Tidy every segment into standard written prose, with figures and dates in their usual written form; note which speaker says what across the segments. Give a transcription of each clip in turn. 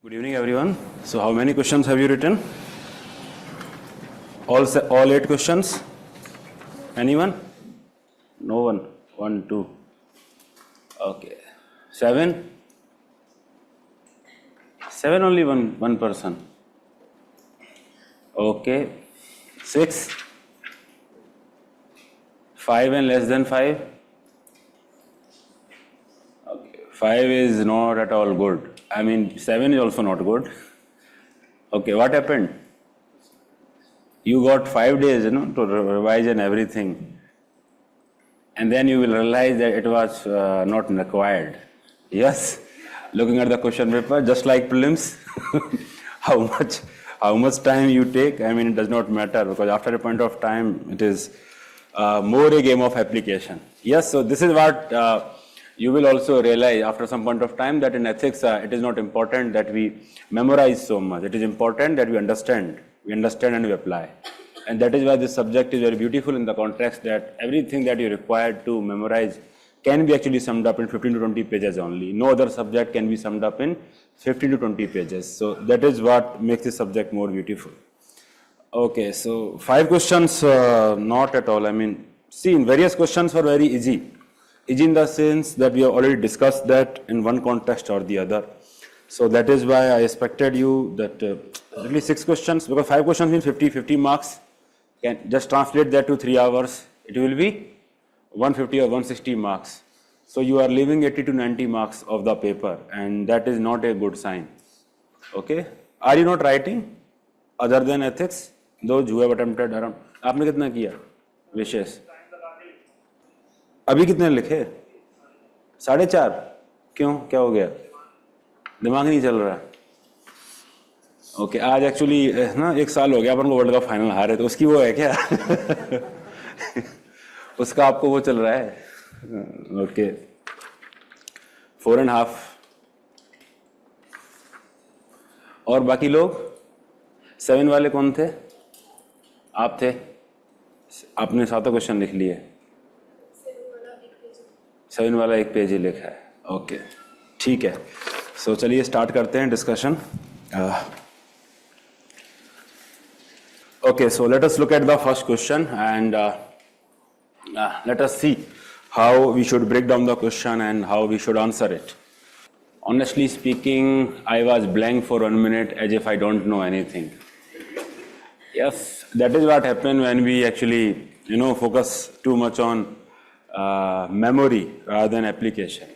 Speaker 1: Good evening, everyone. So, how many questions have you written? All 8 questions? Anyone? No one. 1, 2. Okay. 7? 7 only one person. Okay. 6? 5 and less than 5? Okay. 5 is not at all good. I mean, 7 is also not good. Okay, what happened? You got 5 days, to revise and everything. And then you will realize that it was not required. Yes, looking at the question paper, just like prelims, how much time you take, I mean, it does not matter, because after a point of time, it is more a game of application. Yes, so this is what you will also realize after some point of time, that in ethics, it is not important that we memorize so much. It is important that we understand and we apply. And that is why this subject is very beautiful in the context that everything that you required to memorize can be actually summed up in 15 to 20 pages only. No other subject can be summed up in 15 to 20 pages. So that is what makes this subject more beautiful. Okay, so 5 questions, not at all. I mean, see, in various questions were very easy. Easy in the sense that we have already discussed that in one context or the other. So that is why I expected you that at least 6 questions, because 5 questions means 50 marks. Can just translate that to 3 hours. It will be 150 or 160 marks. So you are leaving 80 to 90 marks of the paper, and that is not a good sign. Okay? Are you not writing other than ethics? Those who have attempted around. आपने कितना किया? विशेष. अभी कितने लिखे? 4.5. क्यों? क्या हो गया? दिमाग नहीं चल रहा. ओके, आज एक्चुअली ना 1 साल हो गया अपन को वर्ल्ड कप फाइनल हारे, तो उसकी वो है क्या? उसका आपको वो चल रहा है. ओके, 4.5. और बाकी लोग 7 वाले कौन थे? आप थे. आपने 7 क्वेश्चन लिख लिए. 7 वाला 1 पेज ही लिखा है. ओके, ठीक है. सो चलिए स्टार्ट करते हैं discussion. Okay, so let us look at the first question, and let us see how we should break down the question and how we should answer it. Honestly speaking, I was blank for 1 minute as if I don't know anything. Yes, that is what happens when we actually, focus too much on memory rather than application,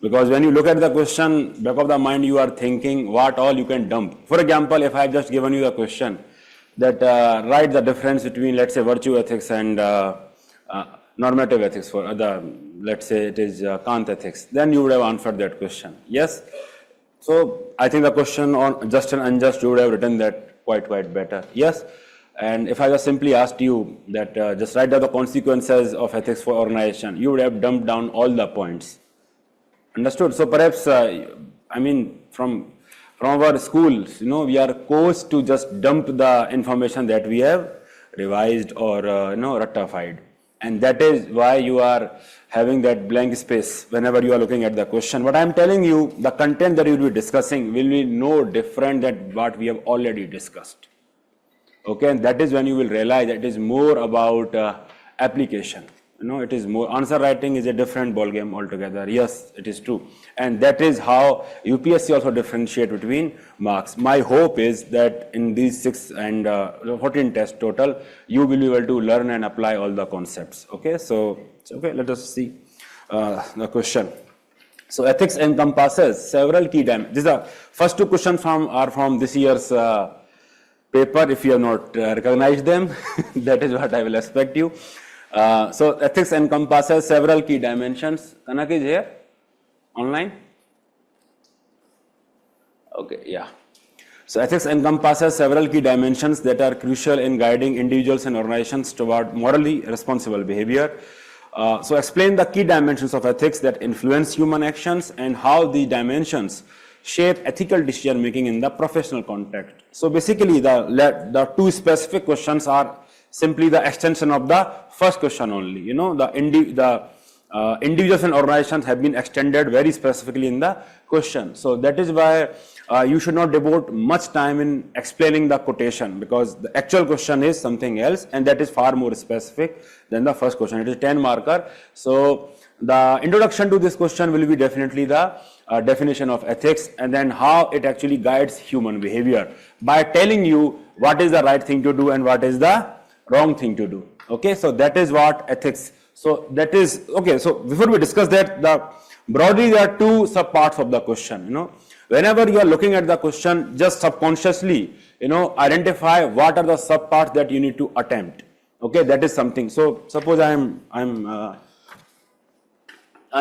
Speaker 1: Because when you look at the question, back of the mind, you are thinking what all you can dump. For example, if I have just given you the question, that write the difference between, let's say, virtue ethics and normative ethics for other, let's say it is Kant ethics, then you would have answered that question. Yes? So I think the question on just and unjust, you would have written that quite better. Yes? And if I just simply asked you that just write down the consequences of ethics for organization, you would have dumped down all the points. Understood? So perhaps, I mean, from our schools, we are coached to just dump the information that we have revised or, rectified. And that is why you are having that blank space whenever you are looking at the question. But I am telling you, the content that you will be discussing will be no different than what we have already discussed. Okay, and that is when you will realize that it is more about application. It is more, answer writing is a different ballgame altogether. Yes, it is true. And that is how UPSC also differentiate between marks. My hope is that in these 6 and 14 tests total, you will be able to learn and apply all the concepts. Okay, so okay, let us see the question. So ethics encompasses several key dimensions. These are first 2 questions are from this year's paper. If you have not recognized them, that is what I will expect you. So ethics encompasses several key dimensions. Kanak is here? Online? Okay, yeah. So ethics encompasses several key dimensions that are crucial in guiding individuals and organizations toward morally responsible behavior. So explain the key dimensions of ethics that influence human actions and how these dimensions shape ethical decision making in the professional context. So basically the 2 specific questions are simply the extension of the first question only. The individuals and organizations have been extended very specifically in the question. So that is why you should not devote much time in explaining the quotation, because the actual question is something else, and that is far more specific than the first question. It is 10 marker. So the introduction to this question will be definitely the definition of ethics, and then how it actually guides human behavior by telling you what is the right thing to do and what is the wrong thing to do. Okay, so that is what ethics. So that is okay. So before we discuss that, broadly there are two subparts of the question. Whenever you are looking at the question, just subconsciously, identify what are the subparts that you need to attempt. Okay, that is something. So suppose I'm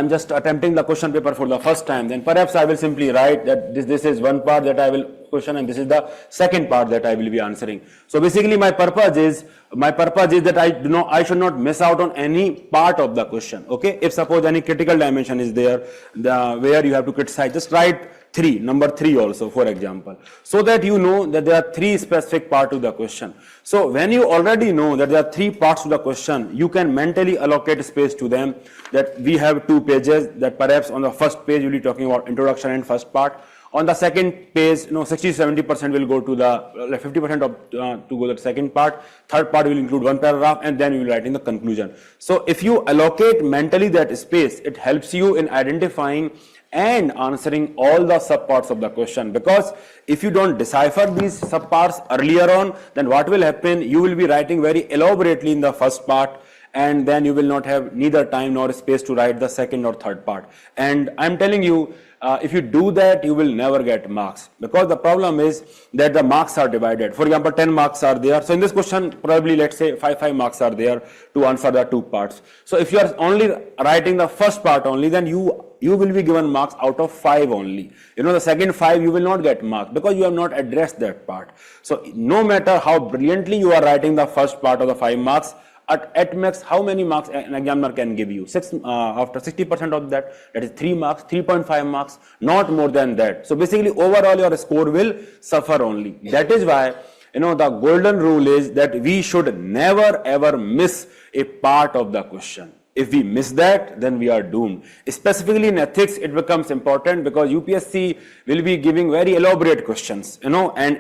Speaker 1: just attempting the question paper for the first time, then perhaps I will simply write that this is one part that I will question and this is the second part that I will be answering. So basically my purpose is that I should not miss out on any part of the question. Okay, if suppose any critical dimension is there, where you have to criticize, just write number 3 also, for example, so that you know that there are 3 specific parts to the question. So when you already know that there are 3 parts to the question, you can mentally allocate space to them, that we have 2 pages, that perhaps on the first page you will be talking about introduction and first part. On the second page, 60-70% will go to the 50% to go to the second part. Third part will include one paragraph, and then you will write in the conclusion. So if you allocate mentally that space, it helps you in identifying and answering all the subparts of the question, because if you don't decipher these subparts earlier on, then what will happen, you will be writing very elaborately in the first part, and then you will not have neither time nor space to write the second or third part. And I'm telling you, if you do that, you will never get marks, because the problem is that the marks are divided. For example, 10 marks are there. So in this question, probably let's say 5 marks are there to answer the 2 parts. So if you are only writing the first part only, then you will be given marks out of 5 only. The second 5 you will not get marks, because you have not addressed that part. So no matter how brilliantly you are writing the first part of the 5 marks, at max, how many marks an examiner can give you? After 60% of that is 3 marks, 3.5 marks, not more than that. So basically overall your score will suffer only. That is why the golden rule is that we should never ever miss a part of the question. If we miss that, then we are doomed. Specifically in ethics, it becomes important because UPSC will be giving very elaborate questions, and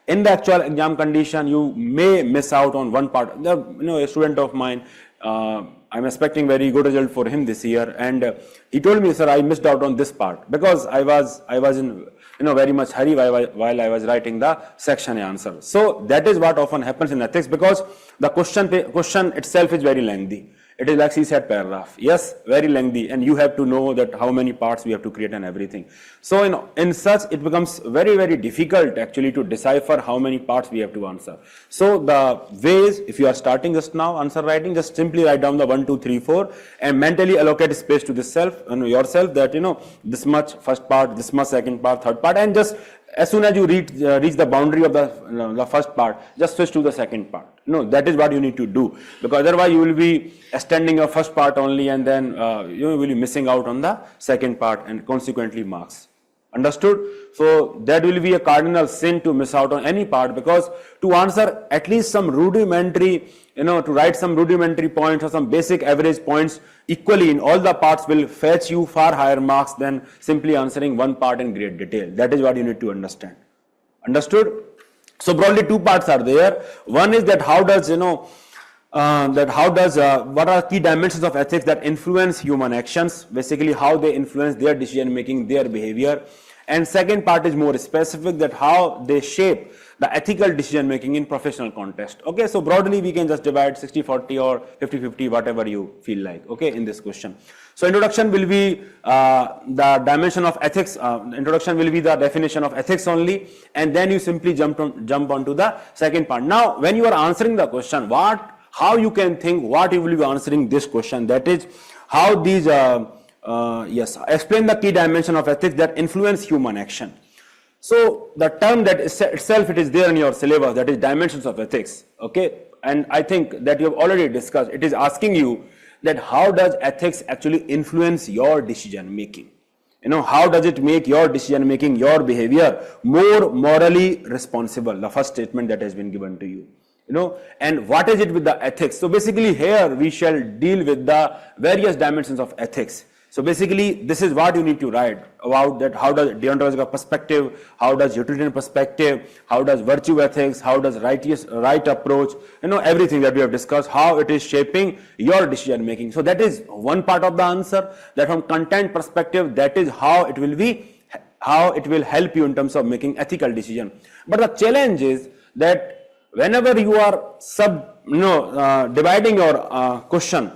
Speaker 1: in the actual exam condition, you may miss out on one part. A student of mine, I'm expecting very good result for him this year, and he told me, sir, I missed out on this part because I was in very much hurry while I was writing the section answer. So that is what often happens in ethics, because the question itself is very lengthy. It is like CSAT paragraph. Yes, very lengthy, and you have to know that how many parts we have to create and everything. So in such, it becomes very, very difficult actually to decipher how many parts we have to answer. So the ways, if you are starting just now answer writing, just simply write down the 1, 2, 3, 4 and mentally allocate space to yourself that this much first part, this much second part, third part, and just as soon as you reach the boundary of the first part, just switch to the second part. That is what you need to do, because otherwise you will be extending your first part only, and then you will be missing out on the second part and consequently marks. Understood? So that will be a cardinal sin to miss out on any part, because to answer at least some rudimentary, to write some rudimentary points or some basic average points equally in all the parts will fetch you far higher marks than simply answering one part in great detail. That is what you need to understand. Understood? So broadly 2 parts are there. One is that what are key dimensions of ethics that influence human actions, basically how they influence their decision making, their behavior. And second part is more specific, that how they shape the ethical decision making in professional context. Okay, so broadly we can just divide 60-40 or 50-50, whatever you feel like, okay, in this question. So introduction will be the dimension of ethics, introduction will be the definition of ethics only, and then you simply jump onto the second part. Now when you are answering the question, how you can think what you will be answering this question, that is how these explain the key dimension of ethics that influence human action. So the term that itself, it is there in your syllabus, that is dimensions of ethics, okay, and I think that you have already discussed. It is asking you that how does ethics actually influence your decision making. How does it make your decision making, your behavior more morally responsible, the first statement that has been given to you. And what is it with the ethics? So basically here we shall deal with the various dimensions of ethics. So basically, this is what you need to write about, that how does deontological perspective, how does utilitarian perspective, how does virtue ethics, how does right approach, everything that we have discussed, how it is shaping your decision making. So that is one part of the answer, that from content perspective, that is how it will help you in terms of making ethical decision. But the challenge is that whenever you are dividing your question,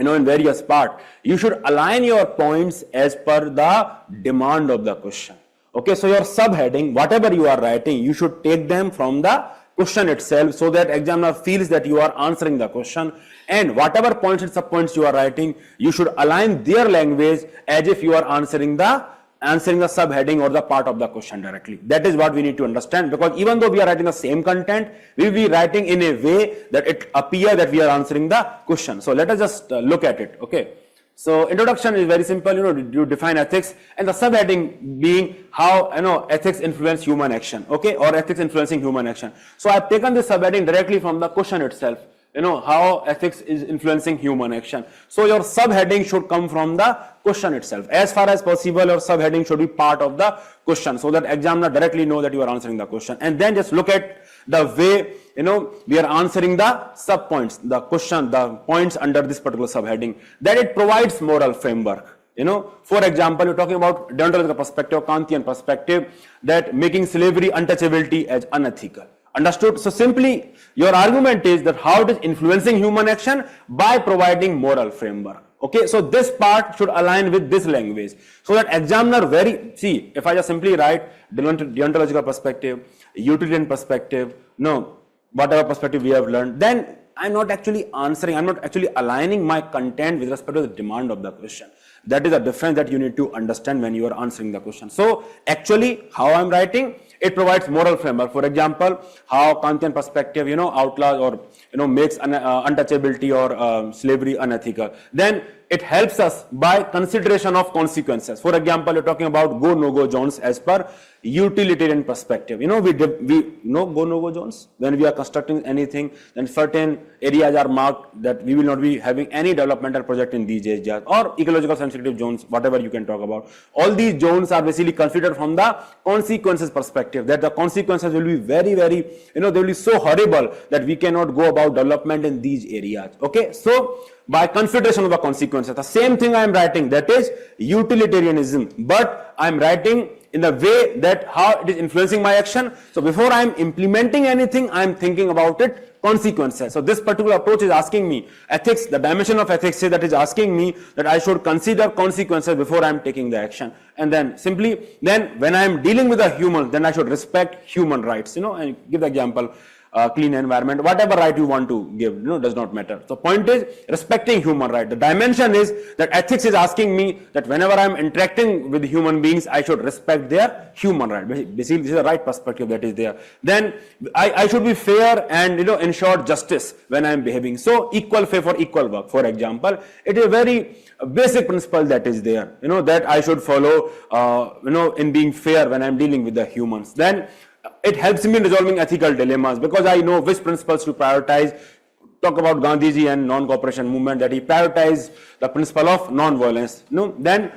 Speaker 1: in various parts, you should align your points as per the demand of the question. Okay, so your subheading, whatever you are writing, you should take them from the question itself, so that examiner feels that you are answering the question, and whatever points and subpoints you are writing, you should align their language as if you are answering the subheading or the part of the question directly. That is what we need to understand, because even though we are writing the same content, we will be writing in a way that it appears that we are answering the question. So let us just look at it. Okay. So introduction is very simple. You define ethics, and the subheading being how ethics influence human action. Okay, or ethics influencing human action. So I have taken this subheading directly from the question itself. How ethics is influencing human action. So your subheading should come from the question itself. As far as possible, your subheading should be part of the question, so that examiner directly know that you are answering the question. And then just look at the way, we are answering the subpoints, the question, the points under this particular subheading, that it provides moral framework. For example, you're talking about deontological perspective, Kantian perspective, that making slavery untouchability as unethical. Understood? So simply, your argument is that how it is influencing human action by providing moral framework. Okay, so this part should align with this language, so that examiner if I just simply write deontological perspective, utilitarian perspective, whatever perspective we have learned, then I'm not actually answering, I'm not actually aligning my content with respect to the demand of the question. That is a difference that you need to understand when you are answering the question. So actually, how I'm writing, it provides moral framework. For example, how Kantian perspective, outlaws or makes untouchability or slavery unethical. Then it helps us by consideration of consequences. For example, you're talking about go no go zones as per utilitarian perspective. We know go no go zones. When we are constructing anything, then certain areas are marked that we will not be having any developmental project in these areas, or ecological sensitive zones, whatever you can talk about. All these zones are basically considered from the consequences perspective, that the consequences will be very, very, they will be so horrible that we cannot go about development in these areas. Okay, so by consideration of the consequences, the same thing I am writing, that is utilitarianism, but I am writing in the way that how it is influencing my action. So before I am implementing anything, I am thinking about it consequences. So this particular approach is asking me, ethics, the dimension of ethics is that is asking me that I should consider consequences before I am taking the action. And then simply, then when I am dealing with a human, then I should respect human rights, and give the example, clean environment, whatever right you want to give, does not matter. So point is respecting human right. The dimension is that ethics is asking me that whenever I am interacting with human beings, I should respect their human right. Basically, this is the right perspective that is there. Then I should be fair and ensure justice when I am behaving. So equal pay for equal work, for example, it is a very basic principle that is there, that I should follow, in being fair when I am dealing with the humans. Then it helps me in resolving ethical dilemmas, because I know which principles to prioritize. Talk about Gandhiji and non-cooperation movement, that he prioritized the principle of non-violence. Then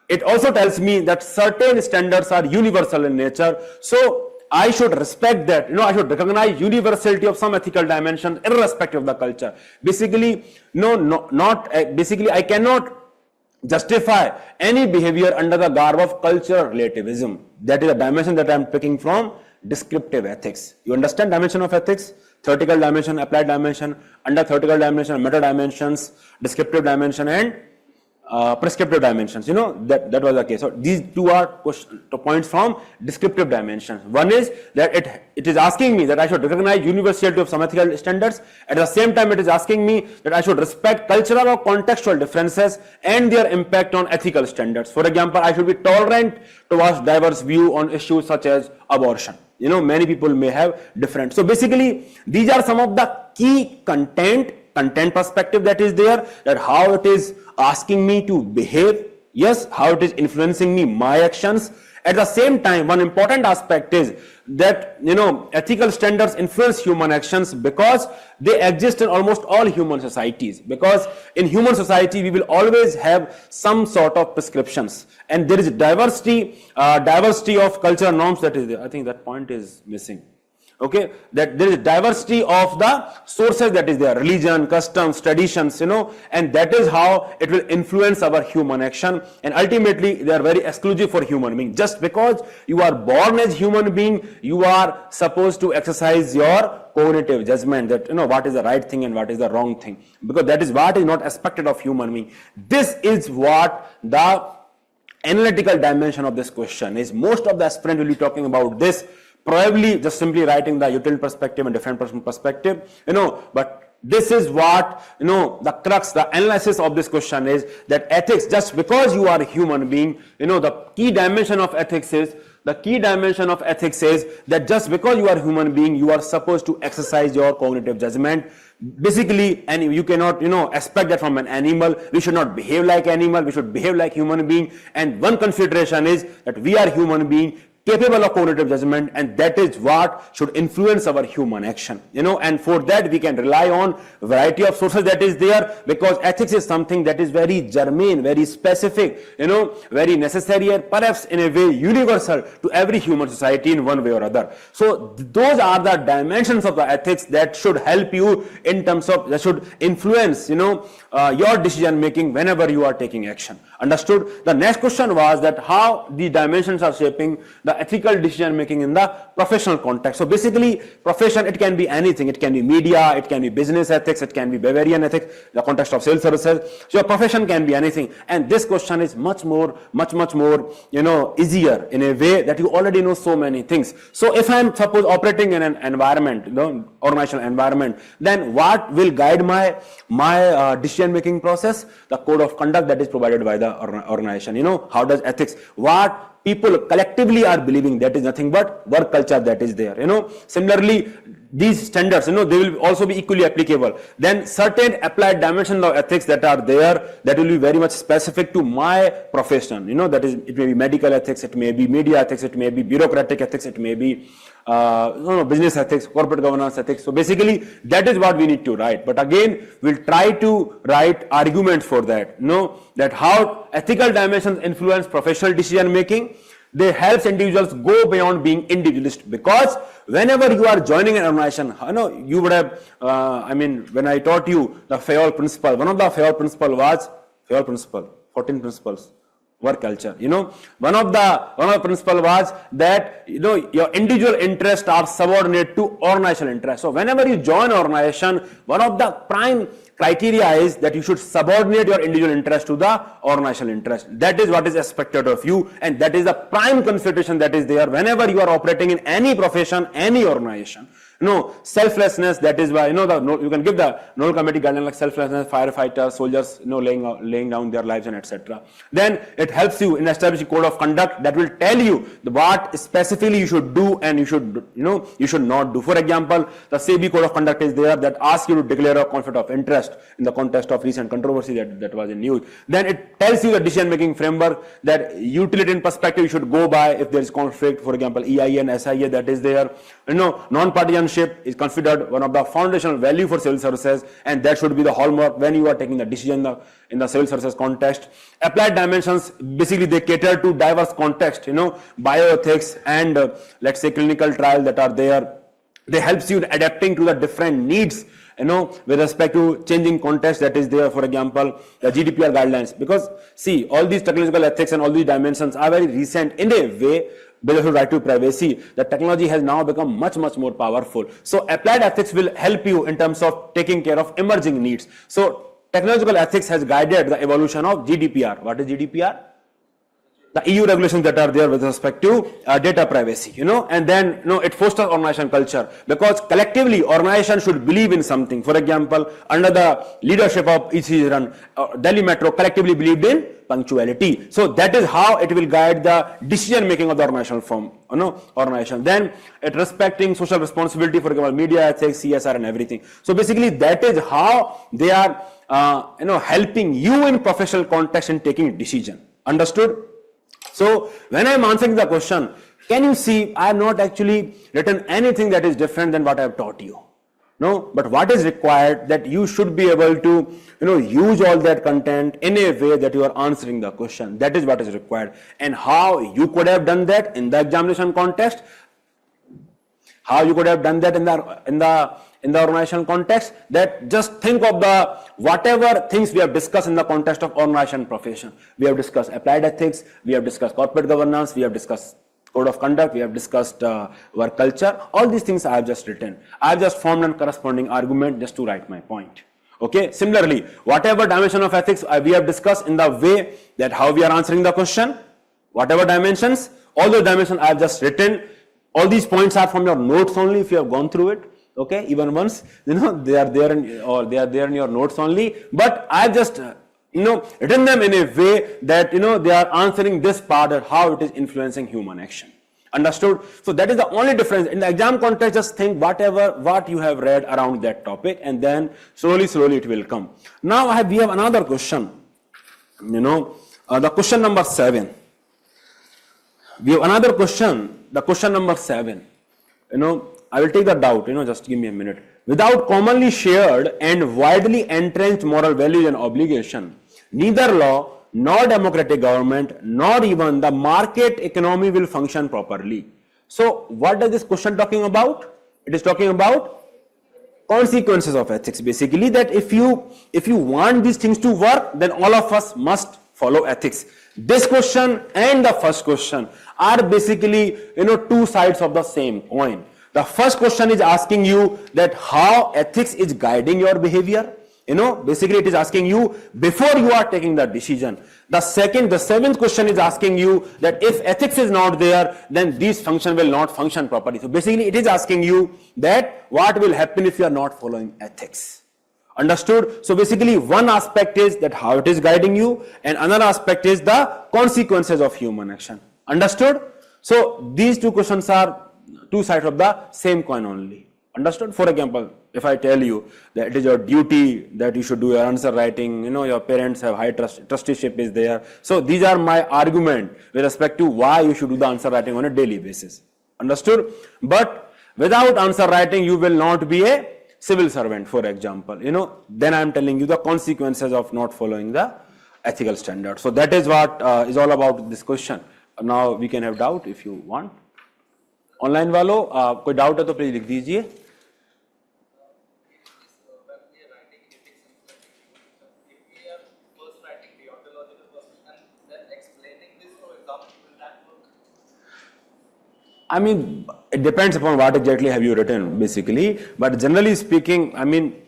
Speaker 1: it also tells me that certain standards are universal in nature. So I should respect that. I should recognize universality of some ethical dimensions irrespective of the culture. Basically, I cannot justify any behavior under the garb of cultural relativism. That is a dimension that I am picking from descriptive ethics. You understand dimension of ethics? Theoretical dimension, applied dimension, under theoretical dimension, meta dimensions, descriptive dimension, and prescriptive dimensions. That was the case. So these two are points from descriptive dimensions. One is that it is asking me that I should recognize universality of some ethical standards. At the same time, it is asking me that I should respect cultural or contextual differences and their impact on ethical standards. For example, I should be tolerant towards diverse view on issues such as abortion. Many people may have different. So basically, these are some of the key content perspective that is there, that how it is asking me to behave, yes, how it is influencing me, my actions, At the same time, one important aspect is that, ethical standards influence human actions because they exist in almost all human societies. Because in human society, we will always have some sort of prescriptions, and there is diversity of cultural norms that is there. I think that point is missing. Okay, that there is diversity of the sources that is there, religion, customs, traditions, and that is how it will influence our human action, and ultimately they are very exclusive for human being. Just because you are born as human being, you are supposed to exercise your cognitive judgment that, what is the right thing and what is the wrong thing, because that is what is not expected of human being. This is what the analytical dimension of this question is. Most of the aspirant will be talking about this, probably just simply writing the utility perspective and different person perspective, but this is what, the crux, the analysis of this question is that ethics, just because you are a human being, the key dimension of ethics is that just because you are a human being, you are supposed to exercise your cognitive judgment. Basically, and you cannot, expect that from an animal. We should not behave like animal, we should behave like human being. And one consideration is that we are human being capable of cognitive judgment, and that is what should influence our human action, and for that we can rely on variety of sources that is there, because ethics is something that is very germane, very specific, very necessary, and perhaps in a way universal to every human society in one way or other. So those are the dimensions of the ethics that should help you in terms of, that should influence, your decision making whenever you are taking action. Understood? The next question was that how the dimensions are shaping the ethical decision making in the professional context. So basically, profession, it can be anything. It can be media, it can be business ethics, it can be Bavarian ethics, the context of civil services. So your profession can be anything. And this question is much more, easier in a way that you already know so many things. So if I am suppose operating in an environment, organizational environment, then what will guide my decision making process? The code of conduct that is provided by the organization. How does ethics, what people collectively are believing, that is nothing but work culture that is there. Similarly, these standards, they will also be equally applicable. Then certain applied dimensions of ethics that are there, that will be very much specific to my profession. That is, it may be medical ethics, it may be media ethics, it may be bureaucratic ethics, it may be business ethics, corporate governance ethics. So basically, that is what we need to write. But again, we'll try to write arguments for that. That how ethical dimensions influence professional decision making. They help individuals go beyond being individualist, because whenever you are joining an organization, you would have, when I taught you the Fayol principle, one of the Fayol principle was, 14 principles, work culture. One of the principle was that, your individual interests are subordinate to organizational interests. So whenever you join an organization, one of the prime criteria is that you should subordinate your individual interest to the organizational interest. That is what is expected of you, and that is the prime consideration that is there whenever you are operating in any profession, any organization. Selflessness, that is why, you can give the Noble Committee guideline like selflessness, firefighters, soldiers, laying down their lives and etc. Then it helps you in establishing code of conduct that will tell you what specifically you should do and you should not do. For example, the SEBI code of conduct is there that asks you to declare a conflict of interest in the context of recent controversy that was in news. Then it tells you the decision making framework that utilitarian perspective you should go by if there is conflict. For example, EIA and SIA that is there. Non-partisanship is considered one of the foundational value for civil services, and that should be the hallmark when you are taking the decision in the civil services context. Applied dimensions, basically they cater to diverse context, bioethics and let's say clinical trials that are there. They helps you in adapting to the different needs, with respect to changing context that is there. For example, the GDPR guidelines, because see, all these technological ethics and all these dimensions are very recent in a way. Because of right to privacy, the technology has now become much more powerful. So applied ethics will help you in terms of taking care of emerging needs. So technological ethics has guided the evolution of GDPR. What is GDPR? The EU regulations that are there with respect to data privacy, and then, it fosters organization culture, because collectively organization should believe in something. For example, under the leadership of E.C. Run, Delhi Metro collectively believed in punctuality. So that is how it will guide the decision making of the organizational form, organization. Then it respecting social responsibility, for example, media ethics, CSR and everything. So basically that is how they are, helping you in professional context in taking decision. Understood? So when I am answering the question, can you see I have not actually written anything that is different than what I have taught you? No, but what is required that you should be able to, use all that content in a way that you are answering the question. That is what is required. And how you could have done that in the examination context, how you could have done that in the organizational context, that just think of the whatever things we have discussed in the context of organization profession. We have discussed applied ethics, we have discussed corporate governance, we have discussed code of conduct, we have discussed work culture. All these things I have just written. I have just formed a corresponding argument just to write my point. Okay. Similarly, whatever dimension of ethics we have discussed in the way that how we are answering the question, whatever dimensions, all those dimensions I have just written. All these points are from your notes only if you have gone through it. Okay. Even once, they are there in your notes only. But I have just written them in a way that they are answering this part of how it is influencing human action. Understood? So that is the only difference. In the exam context, just think what you have read around that topic, and then slowly it will come. Now we have another question. The question number 7. We have another question. The question number 7. I will take the doubt. Just give me a minute. Without commonly shared and widely entrenched moral values and obligation, neither law, nor democratic government, nor even the market economy will function properly. So what is this question talking about? It is talking about consequences of ethics. Basically, that if you want these things to work, then all of us must follow ethics. This question and the first question are basically two sides of the same coin. The first question is asking you that how ethics is guiding your behavior. Basically it is asking you before you are taking the decision. The seventh question is asking you that if ethics is not there, then these function will not function properly. So basically it is asking you that what will happen if you are not following ethics. Understood? So basically one aspect is that how it is guiding you, and another aspect is the consequences of human action. Understood? So these two questions are two sides of the same coin only. Understood? For example, if I tell you that it is your duty that you should do your answer writing, your parents have high trusteeship is there. So these are my argument with respect to why you should do the answer writing on a daily basis. Understood? But without answer writing, you will not be a civil servant, for example. Then I am telling you the consequences of not following the ethical standards. So that is what is all about this question. Now we can have doubt if you want. Online वालों कोई doubt है तो please लिख दीजिए. I mean, it depends upon what exactly have you written, basically. But generally speaking, I mean,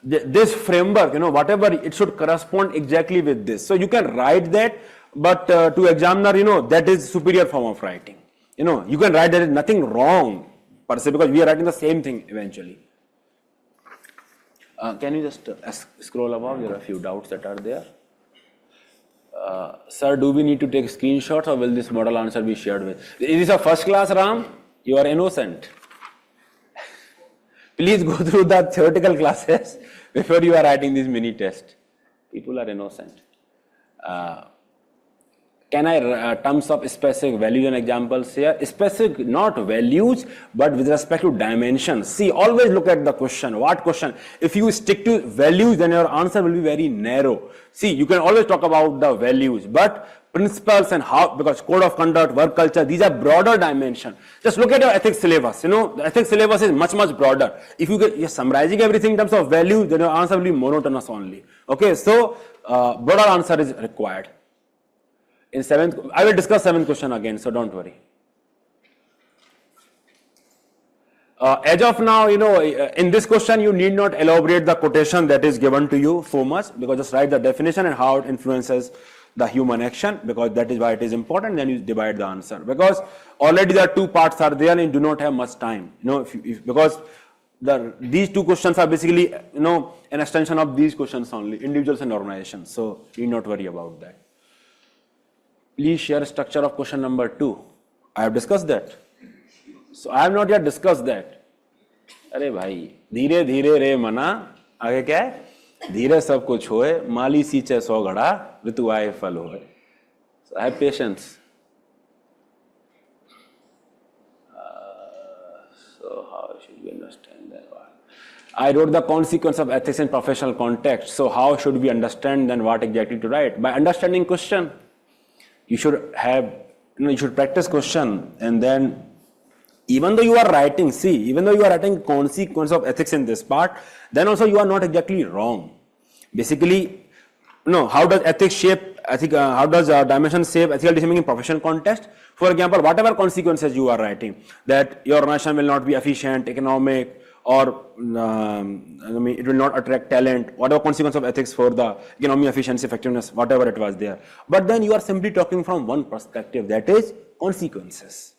Speaker 1: this framework, whatever, it should correspond exactly with this. So you can write that, but to examiner, that is superior form of writing. You can write there is nothing wrong per se, because we are writing the same thing eventually. Can you just scroll above? There are a few doubts that are there. Sir, do we need to take screenshots or will this model answer be shared with? Is this a first class, Ram? You are innocent. Please go through the theoretical classes before you are writing this mini test. People are innocent. Can I terms of specific values and examples here? Specific, not values, but with respect to dimensions. See, always look at the question. What question? If you stick to values, then your answer will be very narrow. See, you can always talk about the values, but principles and how, because code of conduct, work culture, these are broader dimension. Just look at your ethics syllabus. The ethics syllabus is much broader. If you're summarizing everything in terms of values, then your answer will be monotonous only. Okay, so broader answer is required. In 7th, I will discuss 7th question again, so don't worry. As of now, in this question, you need not elaborate the quotation that is given to you so much, because just write the definition and how it influences the human action, because that is why it is important. Then you divide the answer, because already the two parts are there and you do not have much time. Because these two questions are basically, an extension of these questions only, individuals and organizations. So you need not worry about that. Please share structure of question number 2. I have discussed that. So I have not yet discussed that. अरे भाई धीरे धीरे रे मना आगे क्या है धीरे सब कुछ होए माली सींचे 100 घड़ा ऋतु आए फल होए. So have patience. So how should we understand that? I wrote the consequence of ethics in professional context. So how should we understand then what exactly to write? By understanding question, you should have, you should practice question, and then even though you are writing, even though you are writing consequence of ethics in this part, then also you are not exactly wrong. Basically, how does ethics shape how does dimension shape ethical decision making in professional context? For example, whatever consequences you are writing, that your organization will not be efficient, economic, or it will not attract talent, whatever consequence of ethics for the economy, efficiency, effectiveness, whatever it was there. But then you are simply talking from one perspective, that is consequences.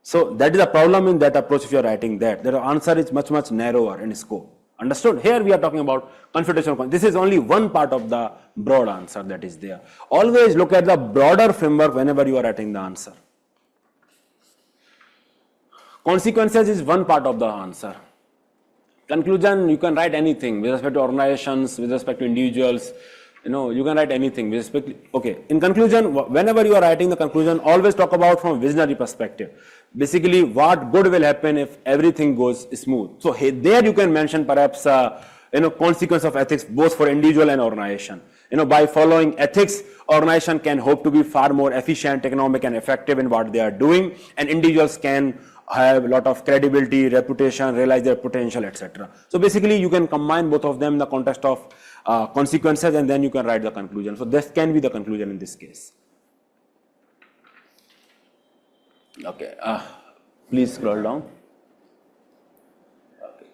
Speaker 1: So that is a problem in that approach if you are writing that. The answer is much, much narrower in scope. Understood? Here we are talking about confrontational. This is only one part of the broad answer that is there. Always look at the broader framework whenever you are writing the answer. Consequences is one part of the answer. Conclusion, you can write anything with respect to organizations, with respect to individuals. You can write anything with respect. Okay. In conclusion, whenever you are writing the conclusion, always talk about from a visionary perspective. Basically, what good will happen if everything goes smooth. So there you can mention perhaps consequence of ethics both for individual and organization. By following ethics, organization can hope to be far more efficient, economic, and effective in what they are doing, and individuals can have a lot of credibility, reputation, realize their potential, etc. So basically, you can combine both of them in the context of consequences, and then you can write the conclusion. So this can be the conclusion in this case. Okay, please scroll down. Okay.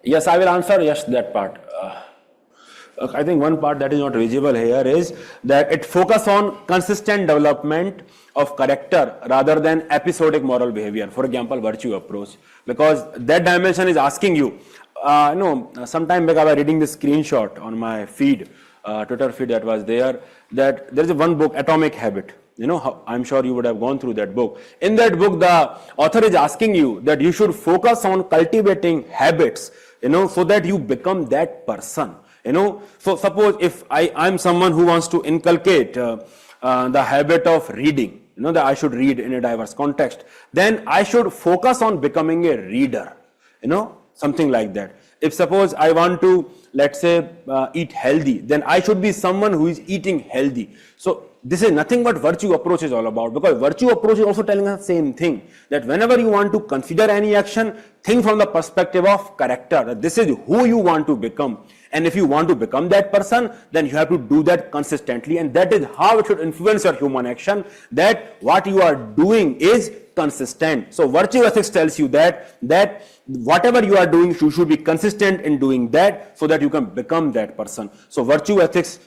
Speaker 1: Yes, I will answer yes that part. I think one part that is not visible here is that it focuses on consistent development of character rather than episodic moral behavior. For example, virtue approach, because that dimension is asking you. Some time back I was reading this screenshot on my feed, Twitter feed that was there, that there is one book, Atomic Habit. I'm sure you would have gone through that book. In that book, the author is asking you that you should focus on cultivating habits, so that you become that person. So suppose if I'm someone who wants to inculcate the habit of reading, that I should read in a diverse context, then I should focus on becoming a reader, something like that. If suppose I want to, let's say, eat healthy, then I should be someone who is eating healthy. So this is nothing but virtue approach is all about, because virtue approach is also telling us the same thing, that whenever you want to consider any action, think from the perspective of character, that this is who you want to become. And if you want to become that person, then you have to do that consistently, and that is how it should influence your human action, that what you are doing is consistent. So virtue ethics tells you that whatever you are doing, you should be consistent in doing that, so that you can become that person. So virtue ethics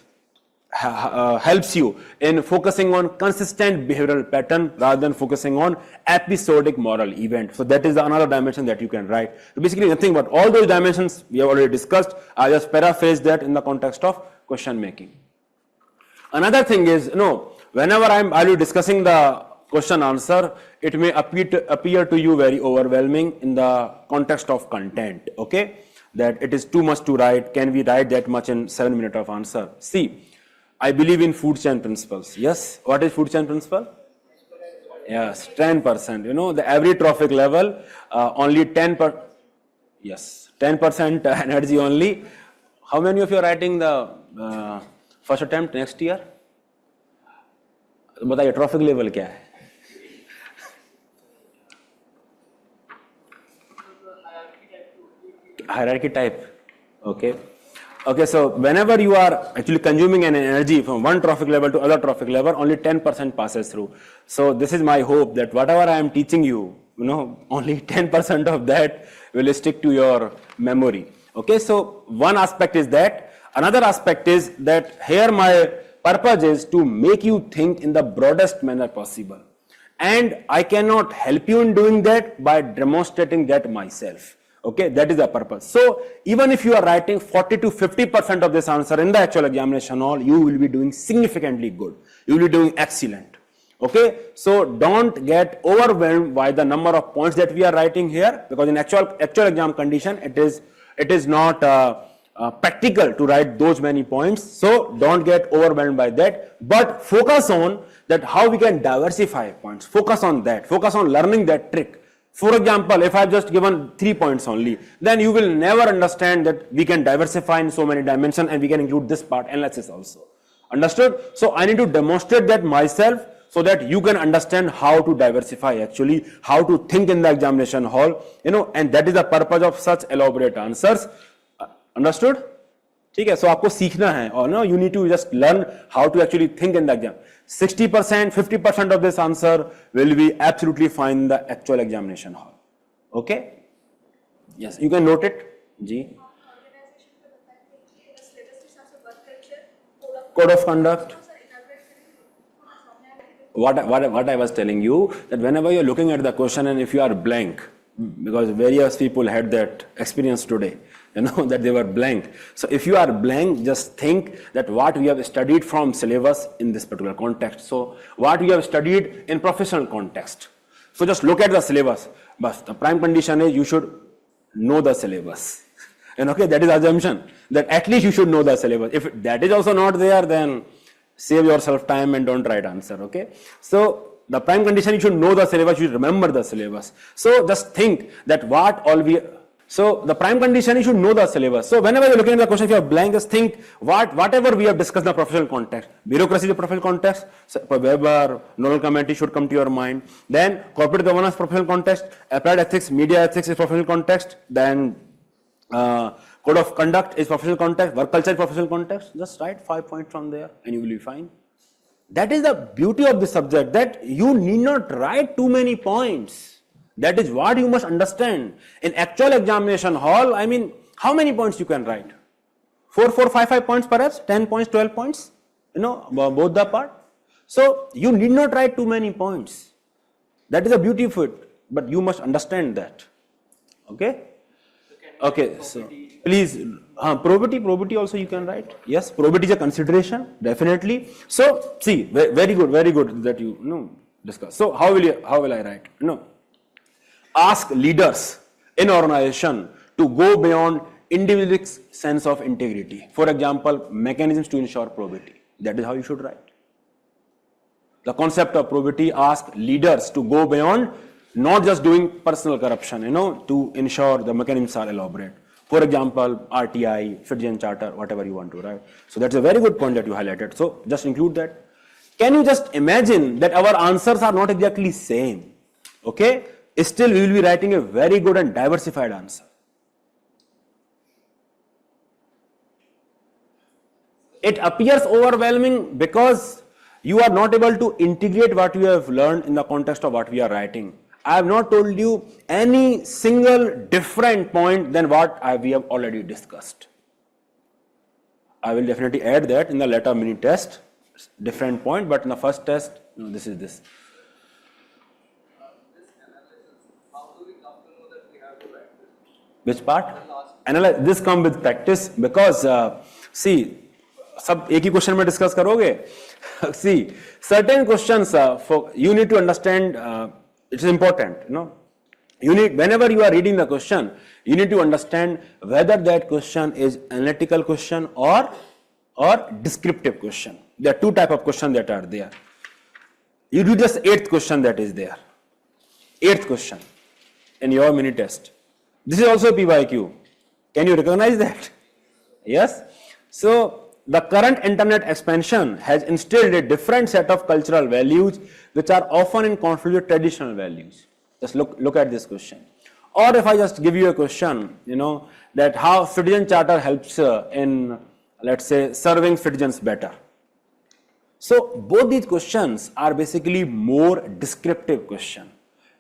Speaker 1: helps you in focusing on consistent behavioral pattern rather than focusing on episodic moral event. So that is another dimension that you can write. So basically nothing but all those dimensions we have already discussed. I just paraphrase that in the context of question making. Another thing is, whenever I'll be discussing the question answer, it may appear to you very overwhelming in the context of content, okay? That it is too much to write. Can we write that much in 7 minutes of answer? See, I believe in food chain principles. Yes, what is food chain principle? Yes, 10%. The every trophic level, only 10%. Yes, 10% energy only. How many of you are writing the first attempt next year? बताइए trophic level क्या है? Hierarchy type. Okay. Okay, so whenever you are actually consuming an energy from one trophic level to other trophic level, only 10% passes through. So this is my hope that whatever I am teaching you, only 10% of that will stick to your memory. Okay, so one aspect is that. Another aspect is that here my purpose is to make you think in the broadest manner possible. And I cannot help you in doing that by demonstrating that myself. Okay, that is the purpose. So even if you are writing 40 to 50% of this answer in the actual examination hall, you will be doing significantly good. You will be doing excellent. Okay, so don't get overwhelmed by the number of points that we are writing here, because in actual exam condition, it is not practical to write those many points. So don't get overwhelmed by that, but focus on that how we can diversify points. Focus on that. Focus on learning that trick. For example, if I've just given 3 points only, then you will never understand that we can diversify in so many dimensions and we can include this part analysis also. Understood? So I need to demonstrate that myself so that you can understand how to diversify actually, how to think in the examination hall, and that is the purpose of such elaborate answers. Understood? ठीक है, so आपको सीखना है और you need to just learn how to actually think in the exam. 60%, 50% of this answer will be absolutely fine in the actual examination hall. Okay? Yes, you can note it. Ji. Code of conduct. What I was telling you, that whenever you're looking at the question and if you are blank, because various people had that experience today, that they were blank. So if you are blank, just think that what we have studied from syllabus in this particular context. So what we have studied in professional context. So just look at the syllabus. But the prime condition is you should know the syllabus. And okay, that is assumption that at least you should know the syllabus. If that is also not there, then save yourself time and don't write answer. Okay. So the prime condition, you should know the syllabus, you should remember the syllabus. So just think that so the prime condition, you should know the syllabus. So whenever you're looking at the question, if you are blank, just think whatever we have discussed in the professional context. Bureaucracy is a professional context. Weber, Noel commentary should come to your mind. Then corporate governance professional context. Applied ethics, media ethics is professional context. Then code of conduct is professional context. Work culture is professional context. Just write 5 points from there and you will be fine. That is the beauty of the subject, that you need not write too many points. That is what you must understand. In actual examination hall, I mean, how many points you can write? 4, 5 points perhaps, 10 points, 12 points, both the part. So you need not write too many points. That is the beauty of it, but you must understand that. Okay? Okay, so please, probity also you can write. Yes, probity is a consideration, definitely. So see, very good that you discuss. So how will I write? Ask leaders in organization to go beyond individual's sense of integrity. For example, mechanisms to ensure probity. That is how you should write. The concept of probity, ask leaders to go beyond not just doing personal corruption, to ensure the mechanisms are elaborate. For example, RTI, Citizen Charter, whatever you want to write. So that's a very good point that you highlighted. So just include that. Can you just imagine that our answers are not exactly same? Okay? Still, we will be writing a very good and diversified answer. It appears overwhelming because you are not able to integrate what you have learned in the context of what we are writing. I have not told you any single different point than what we have already discussed. I will definitely add that in the later mini test, different point, but in the first test, this is this. Which part? Analyze. This come with practice because see, सब एक ही question में discuss करोगे. See, certain questions for you need to understand. It is important, You need, whenever you are reading the question, you need to understand whether that question is analytical question or descriptive question. There are two types of questions that are there. You do just 8th question that is there. 8th question in your mini test. This is also PYQ. Can you recognize that? Yes. So the current internet expansion has instilled a different set of cultural values which are often in conflict with traditional values. Just look at this question. Or if I just give you a question, that how Citizen Charter helps in, let's say, serving citizens better. So both these questions are basically more descriptive question.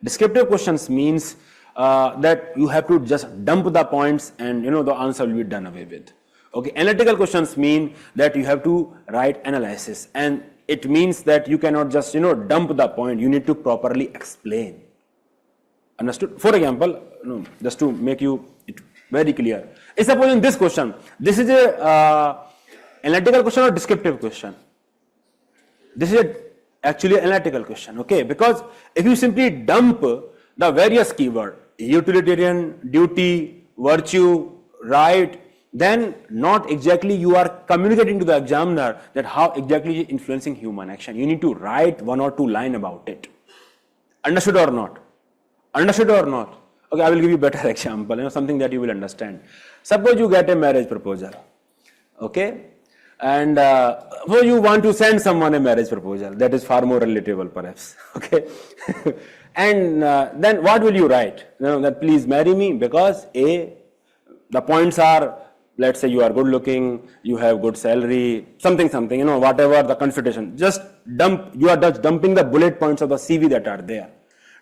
Speaker 1: Descriptive questions means that you have to just dump the points and the answer will be done away with. Okay, analytical questions mean that you have to write analysis, and it means that you cannot just dump the point. You need to properly explain. Understood? For example, just to make you it very clear. Suppose in this question, this is a analytical question or descriptive question. This is actually an analytical question. Okay, because if you simply dump the various keyword, utilitarian, duty, virtue, right, then not exactly you are communicating to the examiner that how exactly is influencing human action. You need to write 1 or 2 lines about it. Understood or not? Understood or not? Okay, I will give you a better example, something that you will understand. Suppose you get a marriage proposal, okay? And suppose you want to send someone a marriage proposal, that is far more relatable perhaps, okay? And then what will you write? That please marry me because A, the points are, let's say you are good looking, you have good salary, something, whatever the configuration. You are just dumping the bullet points of the CV that are there.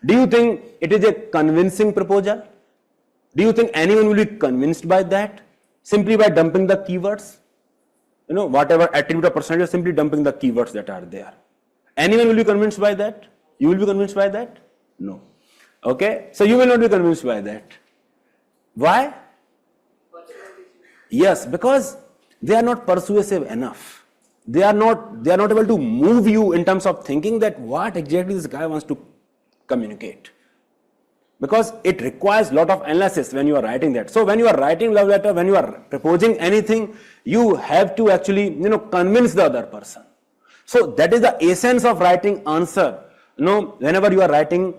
Speaker 1: Do you think it is a convincing proposal? Do you think anyone will be convinced by that? Simply by dumping the keywords? Whatever attribute or personality, simply dumping the keywords that are there. Anyone will be convinced by that? You will be convinced by that? No. Okay? So you will not be convinced by that. Why? Yes, because they are not persuasive enough. They are not able to move you in terms of thinking that what exactly this guy wants to communicate. Because it requires a lot of analysis when you are writing that. So when you are writing love letter, when you are proposing anything, you have to actually, convince the other person. So that is the essence of writing answer. Whenever you are writing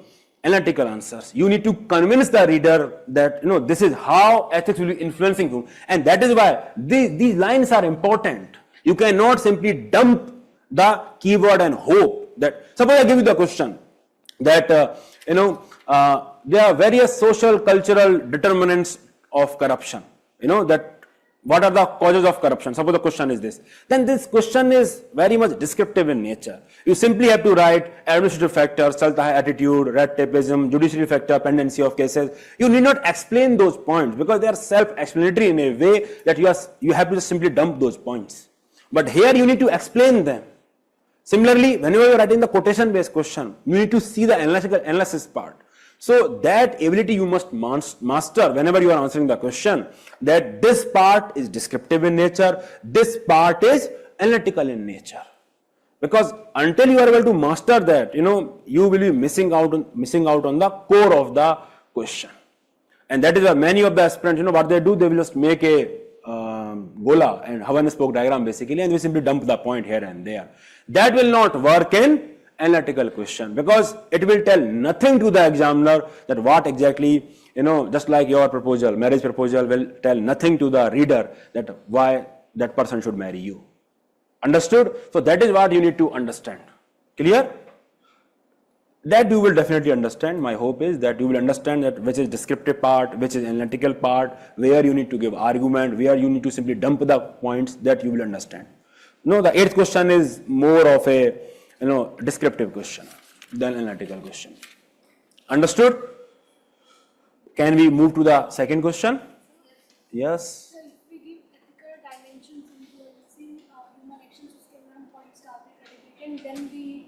Speaker 1: analytical answers, you need to convince the reader that, this is how ethics will be influencing you. And that is why these lines are important. You cannot simply dump the keyword and hope that, suppose I give you the question that, there are various social, cultural determinants of corruption. That what are the causes of corruption? Suppose the question is this. Then this question is very much descriptive in nature. You simply have to write administrative factors, chalta hai attitude, red tapeism, judiciary factor, pendency of cases. You need not explain those points because they are self-explanatory in a way that you have to just simply dump those points. But here you need to explain them. Similarly, whenever you are writing the quotation-based question, you need to see the analysis part. So that ability you must master whenever you are answering the question, that this part is descriptive in nature, this part is analytical in nature. Because until you are able to master that, you will be missing out on the core of the question. And that is why many of the aspirants, what they do, they will just make a gola and hub and spoke diagram basically, and we simply dump the point here and there. That will not work in analytical question because it will tell nothing to the examiner that what exactly, just like your proposal, marriage proposal will tell nothing to the reader that why that person should marry you. Understood? So that is what you need to understand. Clear? That you will definitely understand. My hope is that you will understand that which is descriptive part, which is analytical part, where you need to give argument, where you need to simply dump the points, that you will understand. No, the 8th question is more of a descriptive question than analytical question. Understood? Can we move to the 2nd question? Yes.
Speaker 2: So if we give ethical dimensions influencing human actions, उसके हम points डालते credibility and then we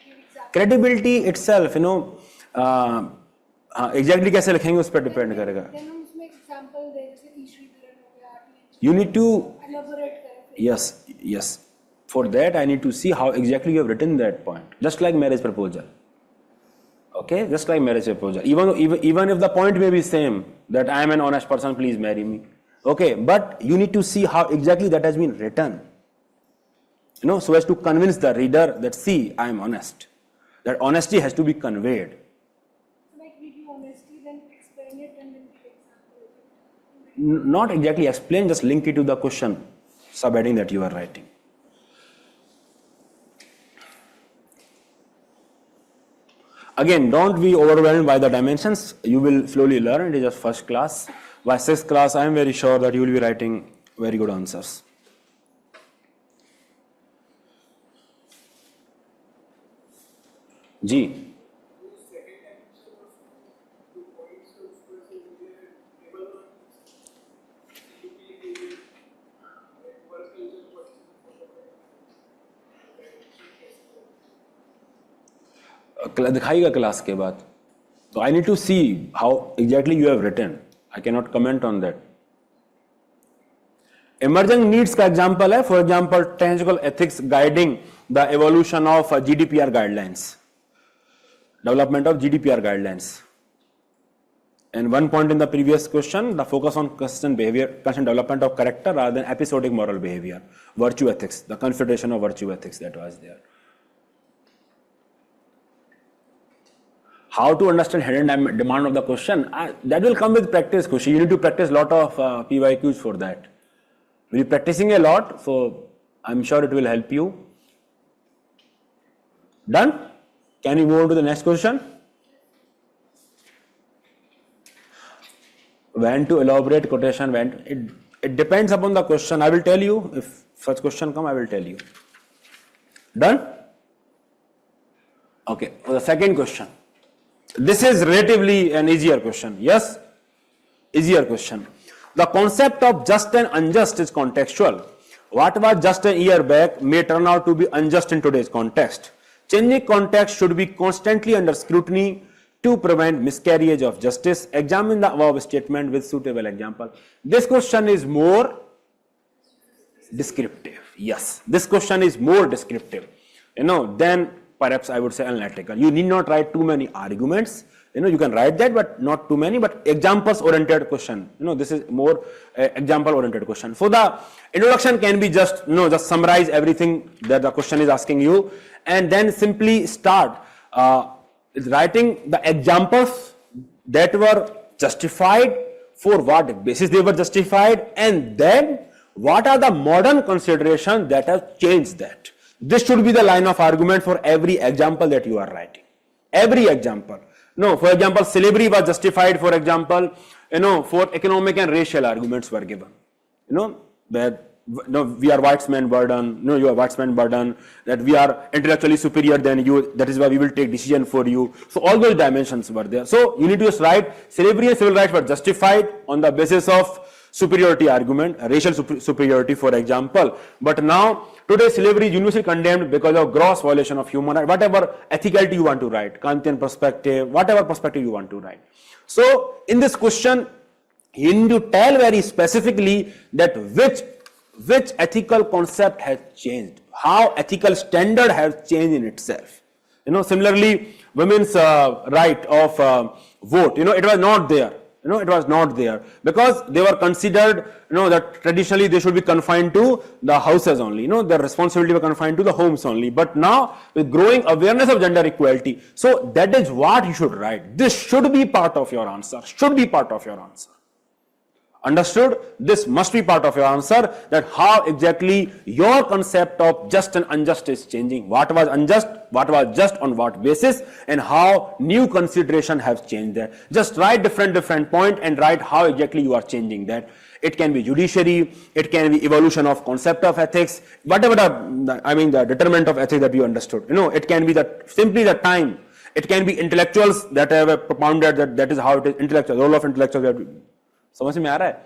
Speaker 2: give example.
Speaker 1: Credibility itself, exactly कैसे लिखेंगे उस पर depend करेगा.
Speaker 2: Then हम उसमें example दे जैसे E-Shridaran हो गया.
Speaker 1: You need to
Speaker 2: elaborate करें.
Speaker 1: Yes. For that, I need to see how exactly you have written that point. Just like marriage proposal. Okay, just like marriage proposal. Even if the point may be same, that I am an honest person, please marry me. Okay, but you need to see how exactly that has been written. So as to convince the reader that, see, I am honest. That honesty has to be conveyed.
Speaker 2: Like we give honesty, then explain it and then give example.
Speaker 1: Not exactly explain, just link it to the question, subheading that you are writing. Again, don't be overwhelmed by the dimensions. You will slowly learn. It is just first class. By 6th class, I am very sure that you will be writing very good answers. Ji. दिखाएगा class के बाद. So I need to see how exactly you have written. I cannot comment on that. Emerging needs का example है, for example, technical ethics guiding the evolution of GDPR guidelines, development of GDPR guidelines. And one point in the previous question, the focus on consistent behavior, consistent development of character rather than episodic moral behavior, virtue ethics, the consideration of virtue ethics that was there. How to understand hidden demand of the question? That will come with practice, Khushi. You need to practice a lot of PYQs for that. We'll be practicing a lot, so I'm sure it will help you. Done? Can we move on to the next question? When to elaborate quotation, it depends upon the question. I will tell you, if such question come, I will tell you. Done? Okay, the second question. This is relatively an easier question. Yes? Easier question. The concept of just and unjust is contextual. What was just a year back may turn out to be unjust in today's context. Changing context should be constantly under scrutiny to prevent miscarriage of justice. Examine the above statement with suitable example. This question is more descriptive. Yes, this question is more descriptive, than perhaps I would say analytical. You need not write too many arguments. You can write that, but not too many. But examples oriented question. This is more example oriented question. So the introduction can be just summarize everything that the question is asking you, and then simply start writing the examples that were justified, for what basis they were justified, and then what are the modern considerations that have changed that. This should be the line of argument for every example that you are writing. Every example. For example, slavery was justified, for example, for economic and racial arguments were given. That we are whitesman burden, you are whitesman burden, that we are intellectually superior than you, that is why we will take decision for you. So all those dimensions were there. So you need to just write slavery and civil rights were justified on the basis of superiority argument, racial superiority, for example. But now today slavery is universally condemned because of gross violation of human rights, whatever ethicality you want to write, Kantian perspective, whatever perspective you want to write. So in this question, you need to tell very specifically that which ethical concept has changed, how ethical standard has changed in itself. Similarly, women's right of vote, it was not there. It was not there because they were considered, that traditionally they should be confined to the houses only, their responsibility were confined to the homes only. But now with growing awareness of gender equality, so that is what you should write. This should be part of your answer, should be part of your answer. Understood? This must be part of your answer, that how exactly your concept of just and unjust is changing. What was unjust, what was just on what basis, and how new consideration has changed there. Just write different point and write how exactly you are changing that. It can be judiciary, it can be evolution of concept of ethics, whatever the determinant of ethics that you understood. It can be simply the time. It can be intellectuals that have propounded that is how it is, intellectual, role of intellectuals. समझ में आ रहा है?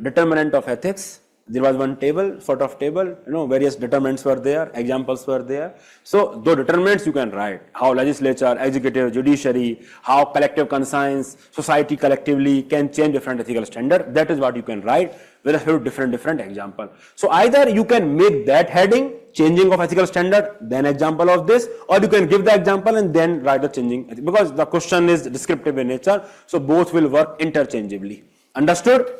Speaker 1: Determinant of ethics. There was one table, sort of table, various determinants were there, examples were there. So those determinants you can write. How legislature, executive, judiciary, how collective conscience, society collectively can change different ethical standard. That is what you can write with a different example. So either you can make that heading, changing of ethical standard, then example of this, or you can give the example and then write the changing, because the question is descriptive in nature. So both will work interchangeably. Understood?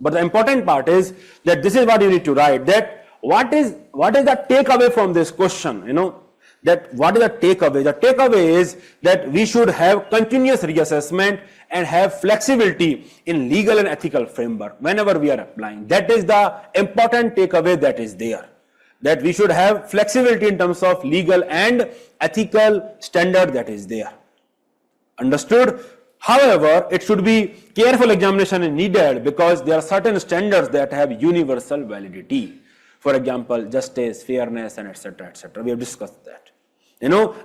Speaker 1: But the important part is that this is what you need to write, that what is the takeaway from this question, that what is the takeaway? The takeaway is that we should have continuous reassessment and have flexibility in legal and ethical framework whenever we are applying. That is the important takeaway that is there, that we should have flexibility in terms of legal and ethical standard that is there. Understood? However, it should be careful examination is needed because there are certain standards that have universal validity. For example, justice, fairness, and etc. etc. We have discussed that.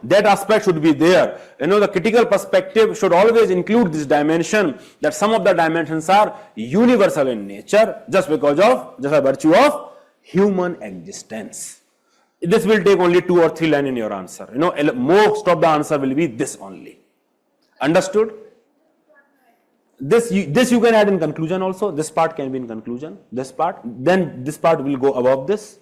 Speaker 1: That aspect should be there. The critical perspective should always include this dimension, that some of the dimensions are universal in nature just by virtue of human existence. This will take only 2 or 3 lines in your answer. Most of the answer will be this only. Understood? This you can add in conclusion also. This part can be in conclusion. This part, then this part will go above this.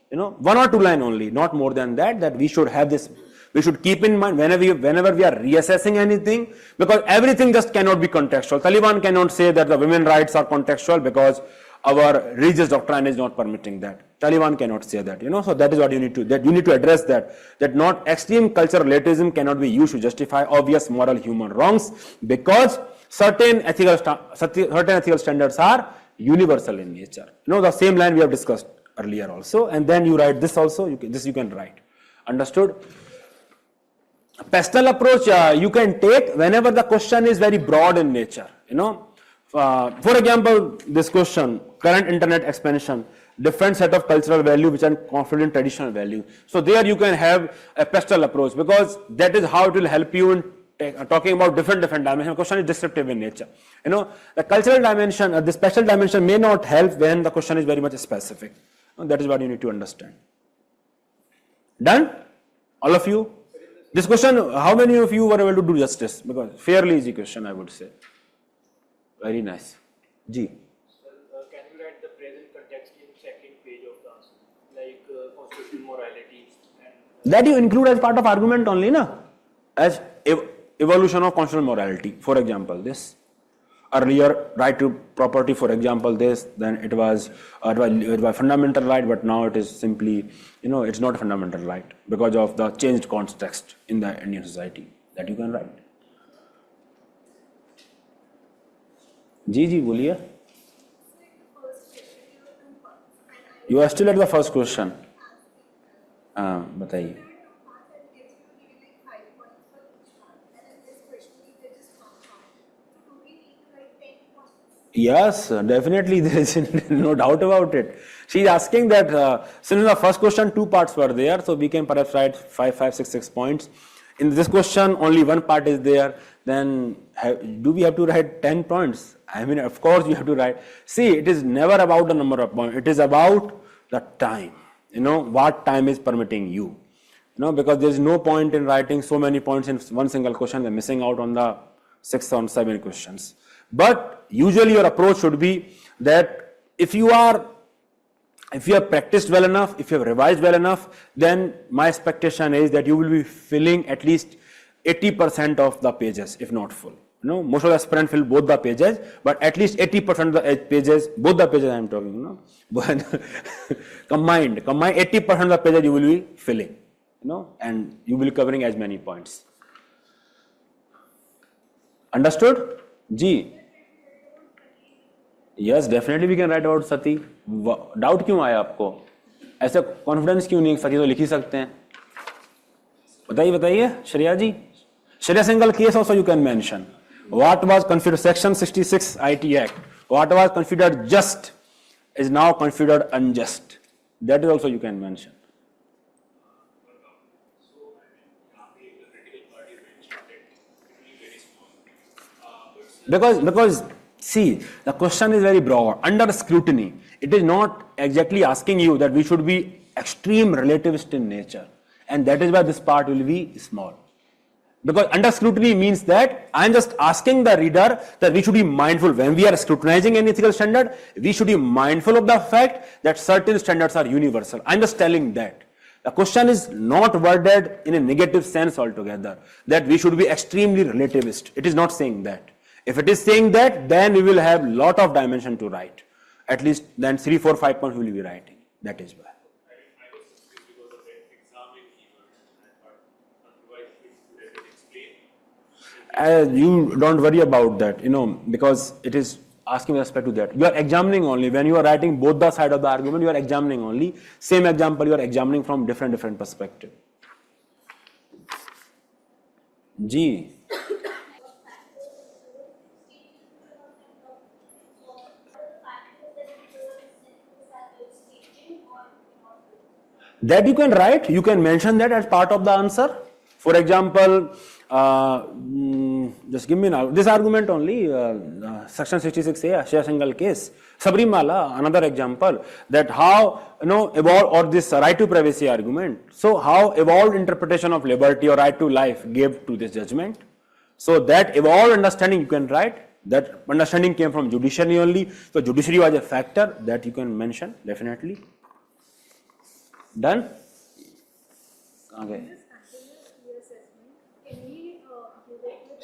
Speaker 1: 1 or 2 lines only, not more than that. That we should have this we should keep in mind whenever we are reassessing anything, because everything just cannot be contextual. Taliban cannot say that the women rights are contextual because our religious doctrine is not permitting that. Taliban cannot say that, so that is what you need to address that not extreme cultural relativism cannot be used to justify obvious moral human wrongs, because certain ethical standards are universal in nature. The same line we have discussed earlier also, and then you write this also, you can write. Understood? Pastel approach you can take whenever the question is very broad in nature, For example, this question, current internet expansion, different set of cultural value which are conflict in traditional value. So there you can have a pastel approach, because that is how it will help you in talking about different dimensions. The question is descriptive in nature. The cultural dimension, the special dimension may not help when the question is very much specific. That is what you need to understand. Done? All of you? This question, how many of you were able to do justice? Because fairly easy question, I would say. Very nice. Ji.
Speaker 3: Can you write the present context in second page of the answer, like constitutional morality?
Speaker 1: That you include as part of argument only, na? As evolution of constitutional morality. For example, this. Earlier, right to property, for example, this. Then it was fundamental right, but now it is simply, it's not a fundamental right because of the changed context in the Indian society. That you can write. जी बोलिए. You are still at the first question. बताइए. Yes, definitely, there is no doubt about it. She is asking that since in the first question 2 parts were there, so we can perhaps write 5, 6 points. In this question, only 1 part is there. Then do we have to write 10 points? I mean, of course you have to write. See, it is never about the number of points. It is about the time. What time is permitting you. Because there is no point in writing so many points in one single question and missing out on the 6 or 7 questions. But usually your approach should be that if you have practiced well enough, if you have revised well enough, then my expectation is that you will be filling at least 80% of the pages, if not full. Most of the aspirants fill both the pages, but at least 80% of the pages, both the pages I am talking, combined 80% of the pages you will be filling, and you will be covering as many points. Understood? Ji. Yes, definitely we can write about Sati. Doubt क्यों आया आपको? ऐसा confidence क्यों नहीं? सती तो लिख ही सकते हैं. बताइए श्रेया जी. Shreya Singhal case also you can mention. What was considered Section 66 IT Act, what was considered just is now considered unjust. That is also you can mention. Because see, the question is very broad. Under scrutiny, it is not exactly asking you that we should be extreme relativist in nature, and that is why this part will be small. Because under scrutiny means that I am just asking the reader that we should be mindful when we are scrutinizing an ethical standard, we should be mindful of the fact that certain standards are universal. I am just telling that. The question is not worded in a negative sense altogether, that we should be extremely relativist. It is not saying that. If it is saying that, then we will have lot of dimension to write. At least then 3, 4, 5 points we will be writing. That is why. You don't worry about that, because it is asking with respect to that. You are examining only. When you are writing both the side of the argument, you are examining only. Same example, you are examining from different perspective. Ji. That you can write, you can mention that as part of the answer. For example, just give me now this argument only, Section 66A, Shreya Singhal case. Sabrimala, another example, that how, evolved, or this right to privacy argument. So how evolved interpretation of liberty or right to life gave to this judgment. So that evolved understanding you can write. That understanding came from judiciary only. So judiciary was a factor that you can mention, definitely. Done? Okay.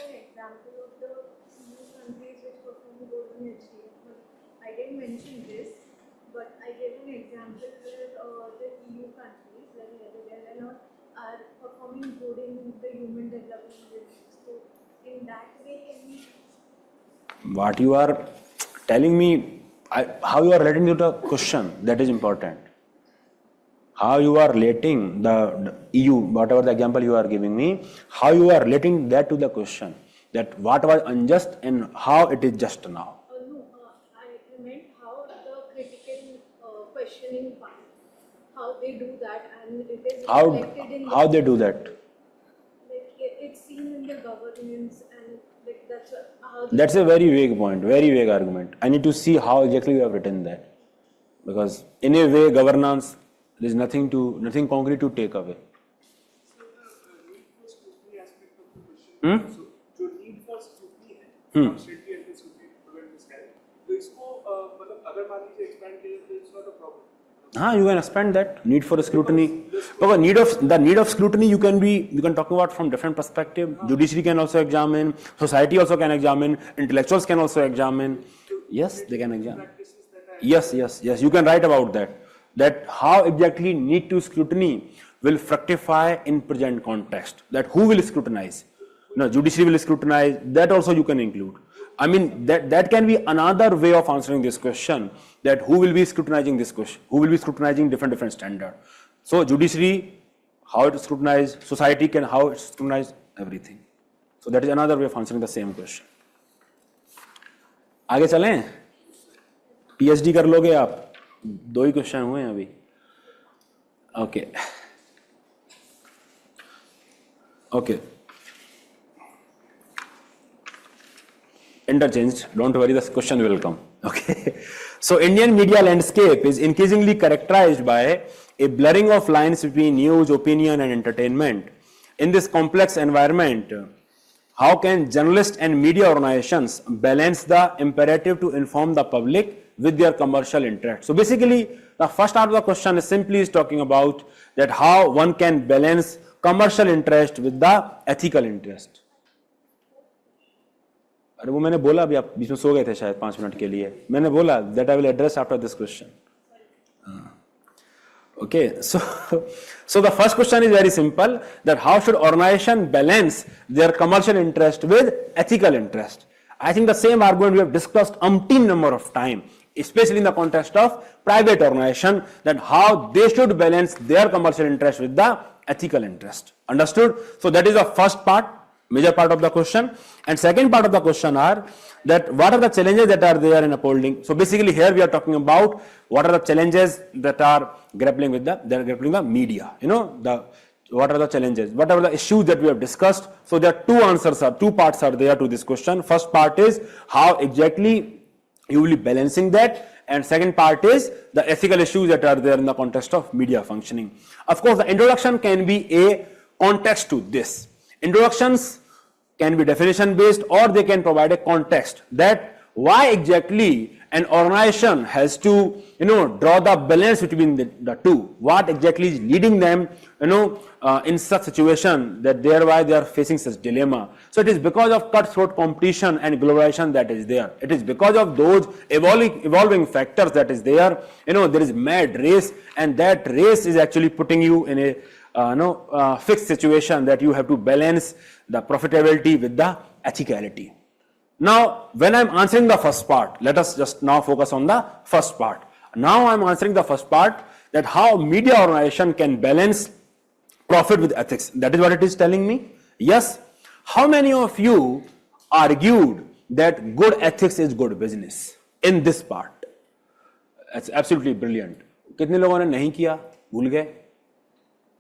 Speaker 2: an example of the EU countries which perform good in HDF. I didn't mention this, but I gave an example where the EU countries, like Netherlands and all, are performing good in the human development reviews. So, in that way, can we?
Speaker 1: What you are telling me, how you are relating to the question, that is important. How you are relating the EU, whatever the example you are giving me, how you are relating that to the question, that what was unjust and how it is just now.
Speaker 2: No, I meant how the critical questioning part, how they do that, and it is reflected in
Speaker 1: How they do that?
Speaker 2: like it's seen in the governance, and like that's how.
Speaker 1: That's a very vague point, very vague argument. I need to see how exactly you have written that, because in a way governance, there is nothing concrete to take away.
Speaker 4: So जो need for scrutiny है constantly anti scrutiny to prevent misguiding, तो इसको मतलब अगर मान लीजिए expand किया तो it's not a problem.
Speaker 1: You can expand that need for scrutiny. Because the need of scrutiny you can talk about from different perspective. Judiciary can also examine, society also can examine, intellectuals can also examine. Yes, they can examine. Yes. You can write about that. That how exactly need to scrutiny will fructify in present context. That who will scrutinize? Judiciary will scrutinize. That also you can include. I mean that can be another way of answering this question. That who will be scrutinizing this question? Who will be scrutinizing different standard? So judiciary, how it is scrutinized. Society can how it scrutinize everything. So that is another way of answering the same question. आगे चलें. PhD कर लोगे आप. 2 ही question हुए हैं अभी. Okay. Interchanged. Don't worry, this question will come. Okay. So Indian media landscape is increasingly characterized by a blurring of lines between news, opinion, and entertainment. In this complex environment, how can journalists and media organizations balance the imperative to inform the public with their commercial interest? So basically, the first part of the question is simply talking about that how one can balance commercial interest with the ethical interest. अरे वो मैंने बोला अभी, आप बीच में सो गए थे शायद 5 मिनट के लिए. मैंने बोला that I will address after this question. Okay, so the first question is very simple, that how should organization balance their commercial interest with ethical interest? I think the same argument we have discussed umpteen number of time, especially in the context of private organization, that how they should balance their commercial interest with the ethical interest. Understood? So that is the first part, major part of the question. And second part of the question are that what are the challenges that are there in upholding. So basically here we are talking about what are the challenges that are grappling with the media. What are the challenges, what are the issues that we have discussed. So there are two parts are there to this question. First part is how exactly you will be balancing that, and second part is the ethical issues that are there in the context of media functioning. Of course, the introduction can be a context to this. Introductions can be definition based, or they can provide a context that why exactly an organization has to draw the balance between the two. What exactly is leading them in such situation that thereby they are facing such dilemma. So it is because of cutthroat competition and globalization that is there. It is because of those evolving factors that is there. There is mad race, and that race is actually putting you in a fixed situation that you have to balance the profitability with the ethicality. Now, when I'm answering the first part, let us just now focus on the first part. Now I'm answering the first part, that how media organization can balance profit with ethics. That is what it is telling me. Yes. How many of you argued that good ethics is good business in this part? That's absolutely brilliant. कितने लोगों ने नहीं किया, भूल गए?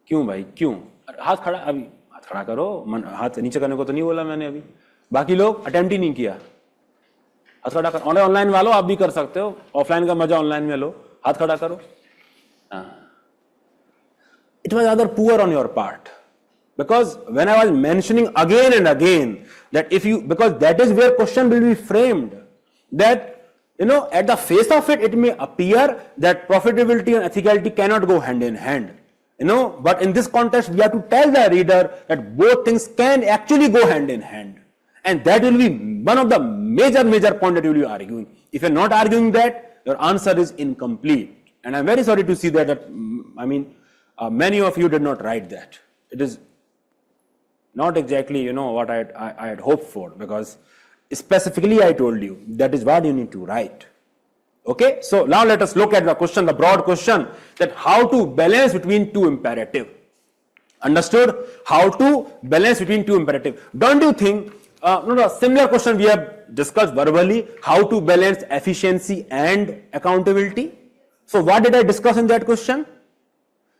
Speaker 1: क्यों भाई, क्यों? हाथ खड़ा, अभी हाथ खड़ा करो. हाथ नीचे करने को तो नहीं बोला मैंने अभी. बाकी लोग अटेम्प्ट ही नहीं किया. हाथ खड़ा कर. ऑनलाइन वालों आप भी कर सकते हो, ऑफलाइन का मजा ऑनलाइन में लो. हाथ खड़ा करो. It was rather poor on your part, because when I was mentioning again and again that because that is where question will be framed, that at the face of it may appear that profitability and ethicality cannot go hand in hand. But in this context we have to tell the reader that both things can actually go hand in hand. And that will be one of the major point that you will be arguing. If you're not arguing that, your answer is incomplete. And I'm very sorry to see that, many of you did not write that. It is not exactly, what I had hoped for, because specifically I told you that is what you need to write. Okay, so now let us look at the question, the broad question, that how to balance between two imperative. Understood? How to balance between two imperative. Don't you think, similar question we have discussed verbally, how to balance efficiency and accountability. So what did I discuss in that question?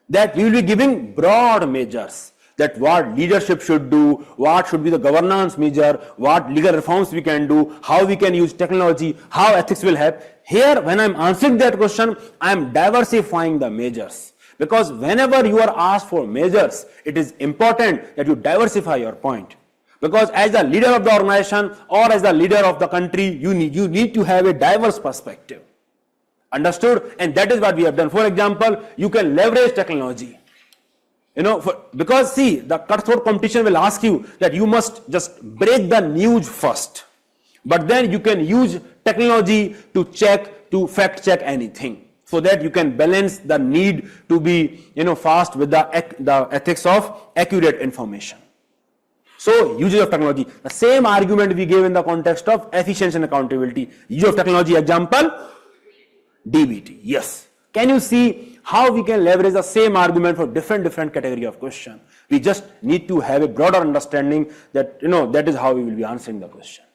Speaker 1: That we will be giving broad measures, that what leadership should do, what should be the governance measure, what legal reforms we can do, how we can use technology, how ethics will help. Here, when I'm answering that question, I'm diversifying the measures. Because whenever you are asked for measures, it is important that you diversify your point. Because as the leader of the organization or as the leader of the country, you need to have a diverse perspective. Understood? And that is what we have done. For example, you can leverage technology. Because see, the cutthroat competition will ask you that you must just break the news first. But then you can use technology to fact check anything, so that you can balance the need to be, fast with the ethics of accurate information. So, usage of technology. The same argument we gave in the context of efficiency and accountability. Use of technology, example, DBT. Yes. Can you see how we can leverage the same argument for different category of question? We just need to have a broader understanding that, that is how we will be answering the question.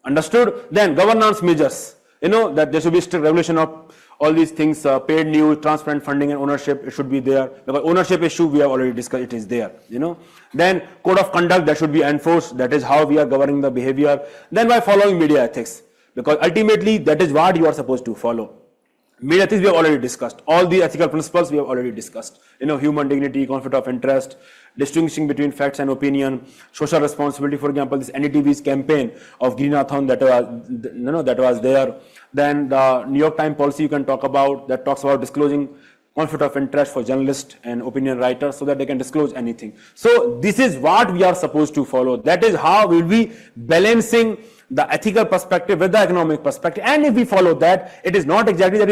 Speaker 1: Understood? Then governance measures. That there should be strict regulation of all these things, paid news, transparent funding and ownership, it should be there. Because ownership issue we have already discussed, it is there. Then code of conduct that should be enforced, that is how we are governing the behavior. Then by following media ethics, because ultimately that is what you are supposed to follow. Media ethics we have already discussed. All the ethical principles we have already discussed. Human dignity, conflict of interest, distinguishing between facts and opinion, social responsibility. For example, this NDTV's campaign of Greenathon that was there. Then the New York Times policy you can talk about, that talks about disclosing conflict of interest for journalists and opinion writers, so that they can disclose anything. So this is what we are supposed to follow. That is how we will be balancing the ethical perspective with the economic perspective. And if we follow that, it is not exactly that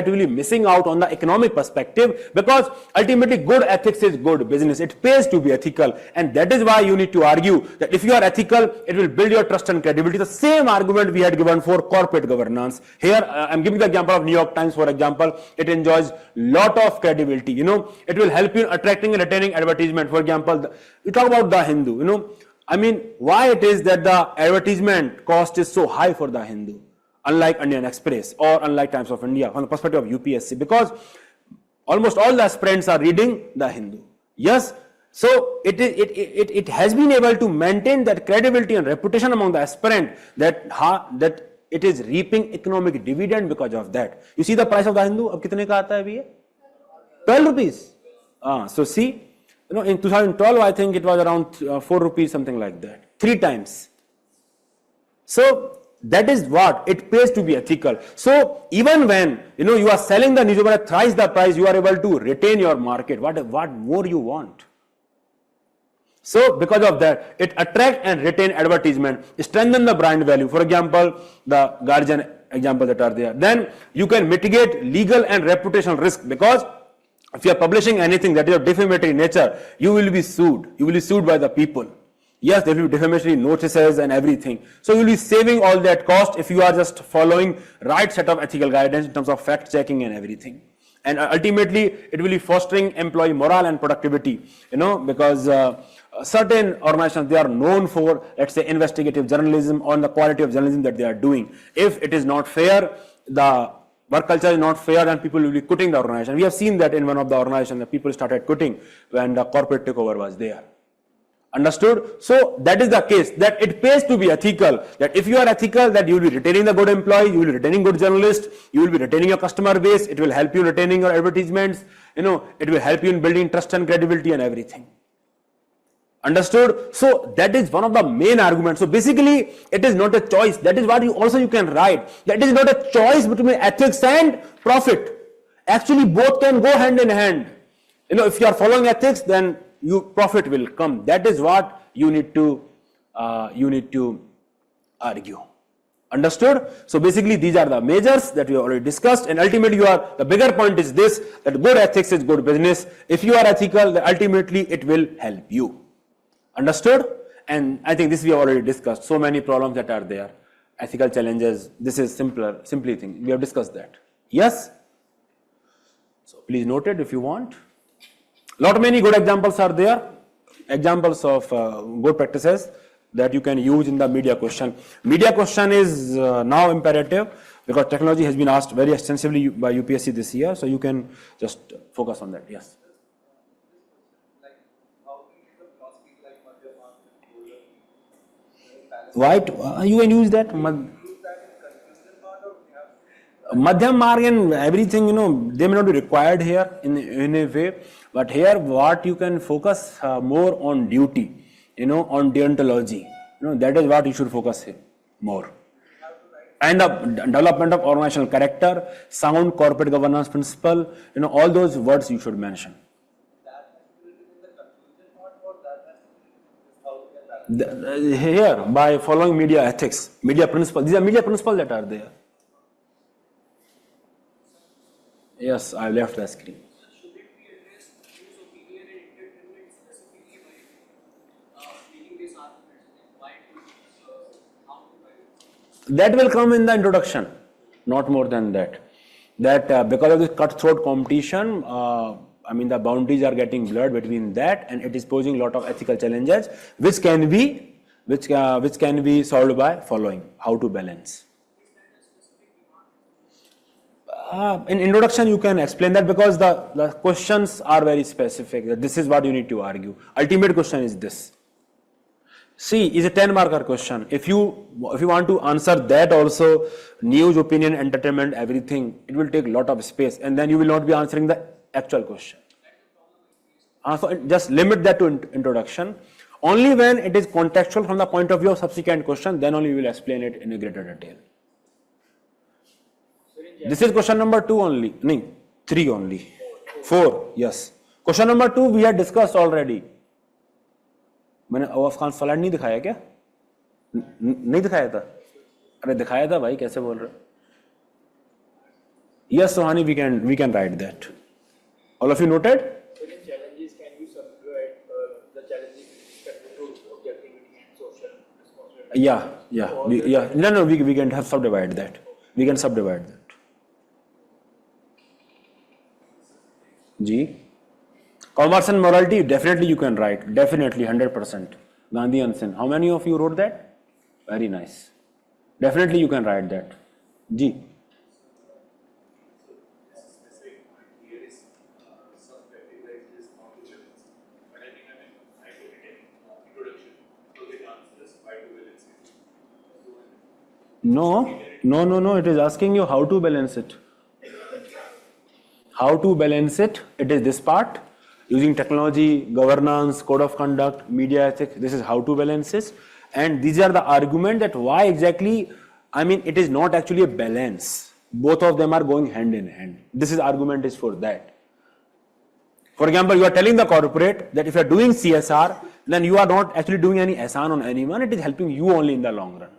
Speaker 1: we will be missing out on the economic perspective, because ultimately good ethics is good business. It pays to be ethical, and that is why you need to argue that if you are ethical, it will build your trust and credibility. The same argument we had given for corporate governance. Here I am giving the example of New York Times, for example. It enjoys lot of credibility. It will help you in attracting and retaining advertisement. For example, we talk about The Hindu. Why it is that the advertisement cost is so high for The Hindu, unlike Indian Express or unlike Times of India, from the perspective of UPSC, because almost all the aspirants are reading The Hindu. Yes, so it has been able to maintain that credibility and reputation among the aspirant, that it is reaping economic dividend because of that. You see the price of The Hindu, ab kitne ka aata hai abhi? 12 rupees. So see, in 2012, I think it was around 4 rupees, something like that, 3 times. So that is what it pays to be ethical. So even when you are selling the newspaper at thrice the price, you are able to retain your market. What more you want? So because of that, it attract and retain advertisement, strengthen the brand value. For example, the Guardian example that are there. Then you can mitigate legal and reputational risk, because if you are publishing anything that is of defamatory nature, you will be sued. You will be sued by the people. Yes, there will be defamatory notices and everything. So you will be saving all that cost if you are just following right set of ethical guidance in terms of fact checking and everything. And ultimately, it will be fostering employee morale and productivity. Because certain organizations, they are known for, let's say, investigative journalism or the quality of journalism that they are doing. If it is not fair, the work culture is not fair, and people will be quitting the organization. We have seen that in one of the organizations, the people started quitting when the corporate takeover was there. Understood? So that is the case, that it pays to be ethical, that if you are ethical, that you will be retaining the good employee, you will be retaining good journalists, you will be retaining your customer base, it will help you retaining your advertisements, it will help you in building trust and credibility and everything. Understood? So that is one of the main arguments. So basically, it is not a choice. That is what you can write. That is not a choice between ethics and profit. Actually, both can go hand in hand. If you are following ethics, then profit will come. That is what you need to you need to argue. Understood? So basically these are the measures that we already discussed, and ultimately the bigger point is this, that good ethics is good business. If you are ethical, then ultimately it will help you. Understood? And I think this we have already discussed. So many problems that are there, ethical challenges. This is simply thing. We have discussed that. Yes? So please note it if you want. Many good examples are there. Examples of good practices that you can use in the media question. Media question is now imperative because technology has been asked very extensively by UPSC this year. So you can just focus on that. Yes. Why? You can use that. Madhyam mark and everything, they may not be required here in a way. But here what you can focus more on duty. On deontology, that is what you should focus here more. And the development of organizational character, sound corporate governance principle, all those words you should mention. Here, by following media ethics, media principles, these are media principles that are there. Yes, I left the screen. That will come in the introduction, not more than that. That because of this cutthroat competition, the boundaries are getting blurred between that, and it is posing a lot of ethical challenges, which can be solved by following how to balance. In introduction, you can explain that because the questions are very specific. That this is what you need to argue. Ultimate question is this. See, is a 10-marker question. If you want to answer that also, news, opinion, entertainment, everything, it will take a lot of space, and then you will not be answering the actual question. So just limit that to introduction. Only when it is contextual from the point of view of subsequent question, then only you will explain it in a greater detail. This is question number 2 only. No, 3 only. 4, yes. Question number 2 we had discussed already. मैंने आवाज Khan slide नहीं दिखाया क्या? नहीं दिखाया था? अरे दिखाया था भाई, कैसे बोल रहे? Yes, Sohani, we can write that. All of you noted?
Speaker 3: Certain challenges can be subdivide the challenges with respect to objectivity and social responsibility.
Speaker 1: Yeah. No, we can have subdivide that. We can subdivide that. Ji. Commerce and morality, definitely you can write. Definitely, 100%. Gandhi and Sin. How many of you wrote that? Very nice. Definitely you can write that. Ji. No. It is asking you how to balance it. How to balance it? It is this part. Using technology, governance, code of conduct, media ethics, this is how to balance this. And these are the argument that why exactly, it is not actually a balance. Both of them are going hand in hand. This is argument is for that. For example, you are telling the corporate that if you are doing CSR, then you are not actually doing any ihsan on anyone. It is helping you only in the long run.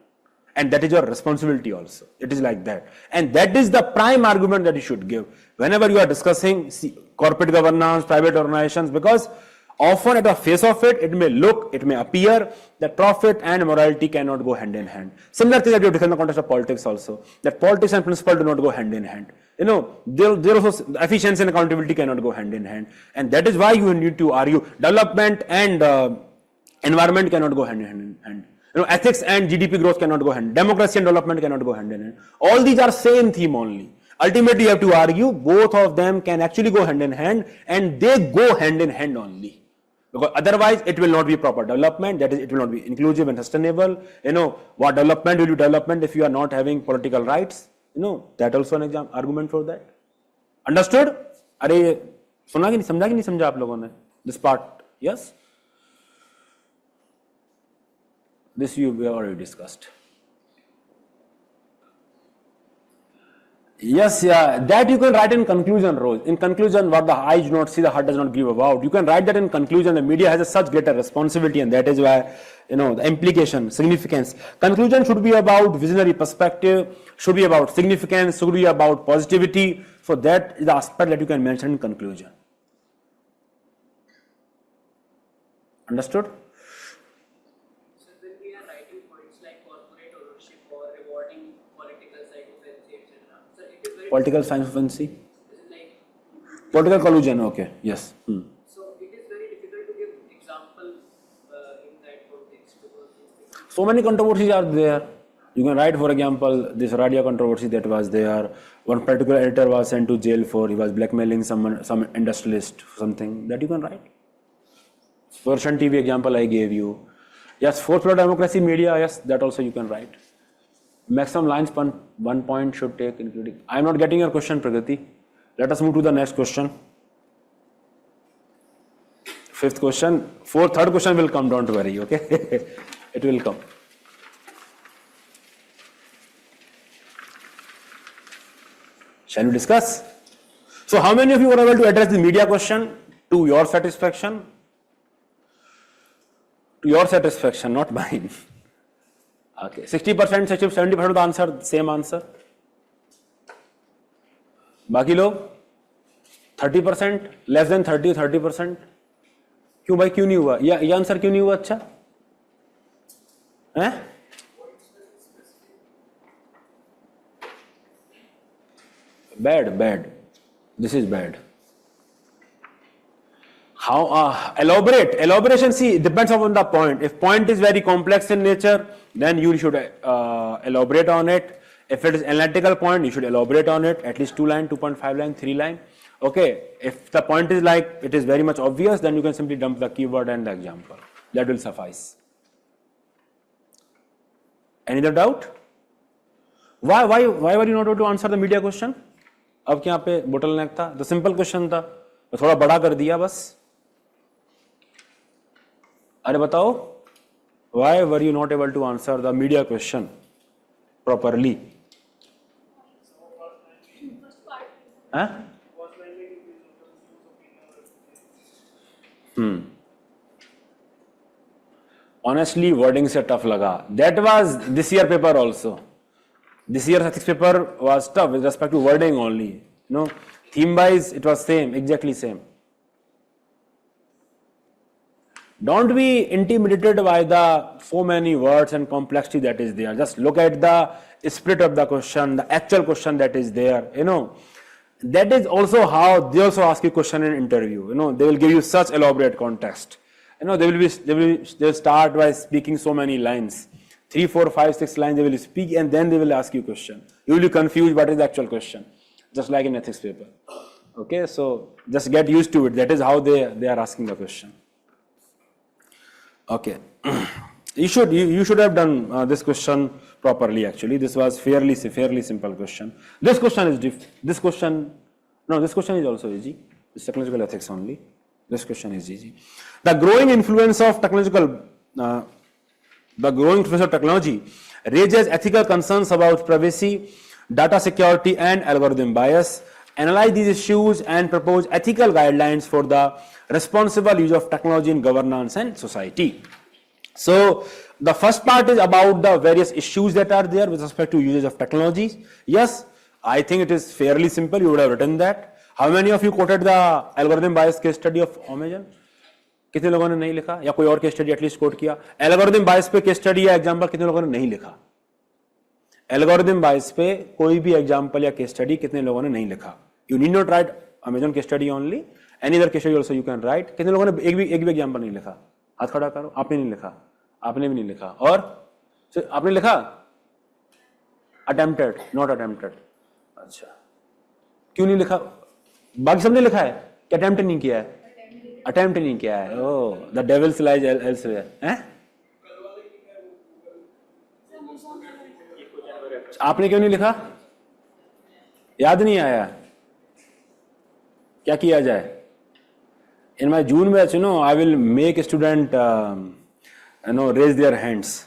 Speaker 1: And that is your responsibility also. It is like that. And that is the prime argument that you should give whenever you are discussing corporate governance, private organizations, because often at the face of it, it may appear that profit and morality cannot go hand in hand. Similar thing that we have discussed in the context of politics also, that politics and principle do not go hand in hand. There also efficiency and accountability cannot go hand in hand. And that is why you need to argue development and environment cannot go hand in hand. Ethics and GDP growth cannot go hand. Democracy and development cannot go hand in hand. All these are same theme only. Ultimately, you have to argue both of them can actually go hand in hand, and they go hand in hand only. Because otherwise, it will not be proper development. That is, it will not be inclusive and sustainable. What development will be development if you are not having political rights? That also an argument for that. Understood? अरे सुना कि नहीं समझा कि नहीं समझा आप लोगों ने? This part, yes? This we have already discussed. Yes, yeah, that you can write in conclusion, Rose. In conclusion, what the eye do not see, the heart does not give about. You can write that in conclusion. The media has a such greater responsibility, and that is why, the implication, significance. Conclusion should be about visionary perspective, should be about significance, should be about positivity. So that is the aspect that you can mention in conclusion. Understood?
Speaker 5: So when we are writing points like corporate ownership or rewarding political psychopathy, etc. So it is very
Speaker 1: Political science fancy?
Speaker 5: Is it like
Speaker 1: Political collusion, okay, yes.
Speaker 5: so it is very difficult to give example in that context because
Speaker 1: So many controversies are there. You can write, for example, this radio controversy that was there. One particular editor was sent to jail for he was blackmailing someone, some industrialist, something that you can write. Persian TV example I gave you. Yes, fourth pillar democracy media, yes, that also you can write. Maximum lines per 1 point should take including. I am not getting your question, Pragati. Let us move to the next question. Fifth question. Third question will come, don't worry, okay? It will come. Shall we discuss? So how many of you were able to address the media question to your satisfaction? To your satisfaction, not mine. Okay, 60%, 70% of the answer, same answer. बाकी लोग 30%, less than 30%. क्यों भाई, क्यों नहीं हुआ? ये answer क्यों नहीं हुआ? अच्छा हैं? Bad. This is bad. How elaboration? See, it depends upon the point. If point is very complex in nature, then you should elaborate on it. If it is analytical point, you should elaborate on it. At least 2 line, 2.5 line, 3 line. Okay. If the point is like it is very much obvious, then you can simply dump the keyword and the example. That will suffice. Any other doubt? Why were you not able to answer the media question? अब क्या पे bottleneck था? तो simple question था. मैं थोड़ा बड़ा कर दिया बस. अरे बताओ, why were you not able to answer the media question properly?
Speaker 2: First part.
Speaker 1: Huh? Honestly, wording से tough लगा. That was this year paper also. This year's ethics paper was tough with respect to wording only. Theme wise, it was same, exactly same. Don't be intimidated by the so many words and complexity that is there. Just look at the spirit of the question, the actual question that is there. That is also how they also ask you question in interview. They will give you such elaborate context. They will start by speaking so many lines. 3, 4, 5, 6 lines they will speak, and then they will ask you question. You will be confused what is the actual question, just like in ethics paper. Okay, so just get used to it. That is how they are asking the question. Okay, you should have done this question properly. Actually, this was fairly simple question. This question is this question is also easy. It's technological ethics only. This question is easy. The growing influence of technology raises ethical concerns about privacy, data security, and algorithm bias. Analyze these issues and propose ethical guidelines for the responsible use of technology in governance and society. So the first part is about the various issues that are there with respect to usage of technologies. Yes, I think it is fairly simple. You would have written that. How many of you quoted the algorithm bias case study of Amazon? कितने लोगों ने नहीं लिखा, या कोई और case study at least coat किया? Algorithm बायस पे केस स्टडी या एग्जांपल कितने लोगों ने नहीं लिखा? एल्गोरिथम बायस पे कोई भी एग्जांपल या केस स्टडी कितने लोगों ने नहीं लिखा? You need not right Amazon case study only, any other case study also you can write. कितने लोगों ने एक भी एग्जांपल नहीं लिखा? हाथ खड़ा करो. आपने नहीं लिखा, आपने भी नहीं लिखा, और आपने लिखा अटेम्प्टेड, नॉट अटेम्प्टेड. अच्छा, क्यों नहीं लिखा? बाकी सबने लिखा है कि अटेम्प्ट नहीं किया है? अटेम्प्ट नहीं किया है. ओह, द डेविल्स लाइज एल्सवेयर. हैं? आपने क्यों नहीं लिखा? याद नहीं आया? क्या किया जाए? In my June batch, I will make a student, raise their hands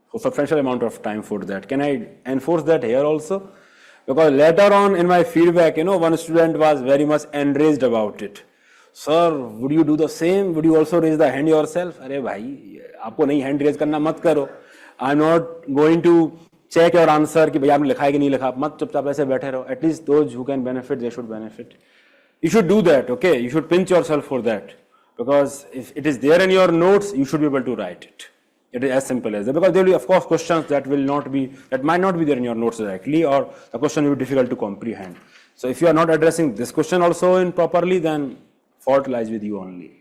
Speaker 1: for substantial amount of time for that. Can I enforce that here also? Because later on in my feedback, one student was very much enraged about it. Sir, would you do the same? Would you also raise the hand yourself? अरे भाई, आपको नहीं hand raise करना मत करो. I'm not going to check your answer कि भाई आपने लिखा है कि नहीं लिखा. मत चुपचाप ऐसे बैठे रहो. At least those who can benefit, they should benefit. You should do that, okay? You should pinch yourself for that. Because if it is there in your notes, you should be able to write it. It is as simple as that. Because there will be, of course, questions that might not be there in your notes directly, or the question will be difficult to comprehend. So if you are not addressing this question also in properly, then fault lies with you only.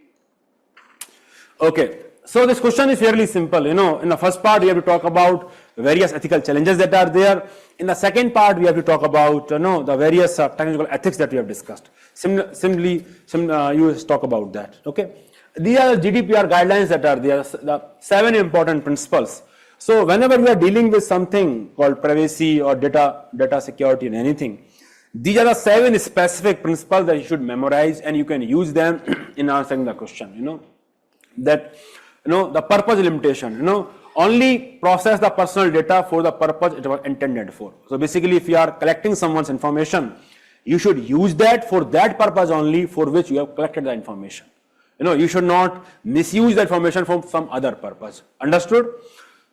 Speaker 1: Okay. So this question is fairly simple. In the first part, we have to talk about various ethical challenges that are there. In the second part, we have to talk about the various technical ethics that we have discussed. You talk about that. Okay. These are GDPR guidelines that are there, the 7 important principles. So whenever we are dealing with something called privacy or data security and anything, these are the 7 specific principles that you should memorize, and you can use them in answering the question. The purpose limitation, only process the personal data for the purpose it was intended for. So basically, if you are collecting someone's information, you should use that for that purpose only for which you have collected the information. You should not misuse the information for some other purpose. Understood?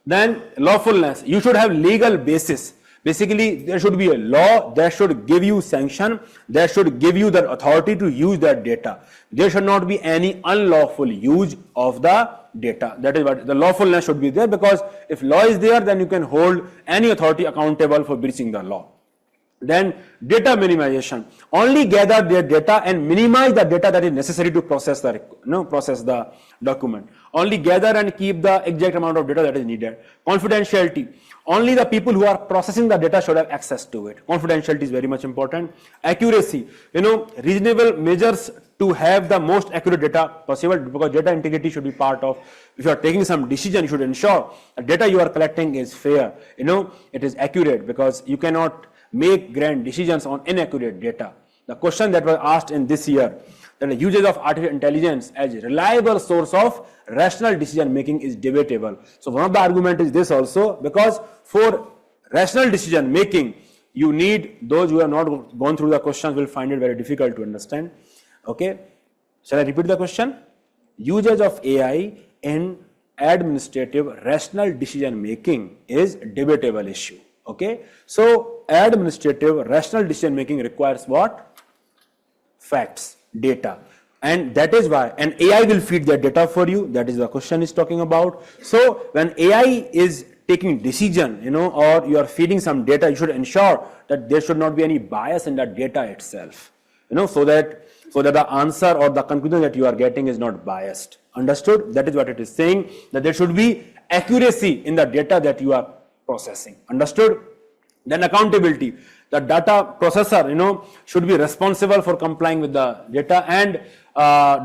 Speaker 1: Then lawfulness, you should have legal basis. Basically, there should be a law that should give you sanction, that should give you the authority to use that data. There should not be any unlawful use of the data. That is what the lawfulness should be there, because if law is there, then you can hold any authority accountable for breaching the law. Then data minimization, only gather their data and minimize the data that is necessary to process the document. Only gather and keep the exact amount of data that is needed. Confidentiality, only the people who are processing the data should have access to it. Confidentiality is very much important. Accuracy, reasonable measures to have the most accurate data possible, because data integrity should be part of, if you are taking some decision, you should ensure the data you are collecting is fair, it is accurate, because you cannot make grand decisions on inaccurate data. The question that was asked in this year, that the usage of artificial intelligence as a reliable source of rational decision making is debatable. So one of the argument is this also, because for rational decision making, you need, those who have not gone through the questions will find it very difficult to understand. Okay, shall I repeat the question? Usage of AI in administrative rational decision making is debatable issue. Okay, so administrative rational decision making requires what? Facts, data, and that is why, and AI will feed that data for you. That is the question is talking about. So when AI is taking decision, or you are feeding some data, you should ensure that there should not be any bias in that data itself, so that the answer or the conclusion that you are getting is not biased. Understood? That is what it is saying, that there should be accuracy in the data that you are processing. Understood? Then accountability, the data processor, should be responsible for complying with the data, and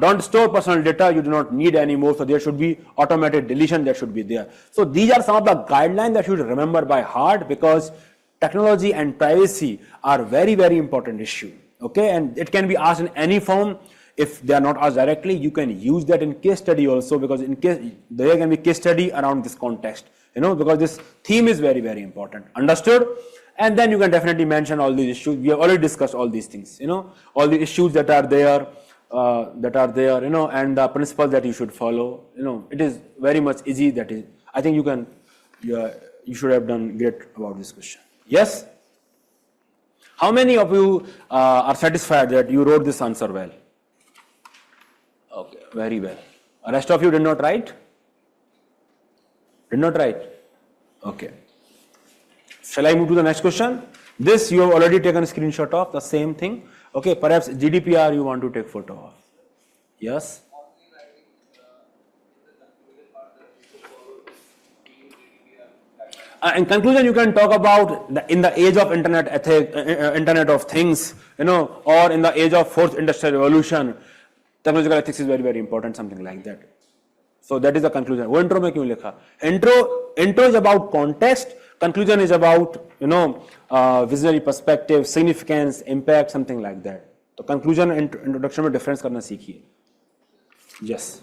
Speaker 1: don't store personal data you do not need anymore. So there should be automated deletion that should be there. So these are some of the guidelines that you should remember by heart, because technology and privacy are very, very important issue. Okay, and it can be asked in any form. If they are not asked directly, you can use that in case study also, because in case there can be case study around this context, because this theme is very, very important. Understood? And then you can definitely mention all these issues. We have already discussed all these things, all the issues that are there, and the principles that you should follow. It is very much easy. That is, I think you should have done great about this question. Yes? How many of you are satisfied that you wrote this answer well? Okay, very well. The rest of you did not write? Did not write? Okay. Shall I move to the next question? This you have already taken a screenshot of, the same thing. Okay, perhaps GDPR you want to take photo of. Yes? In conclusion, you can talk about in the age of internet of things, or in the age of fourth industrial revolution, technological ethics is very, very important, something like that. So that is the conclusion. वो intro में क्यों लिखा? Intro is about context. Conclusion is about visionary perspective, significance, impact, something like that. तो conclusion and introduction में difference करना सीखिए. Yes.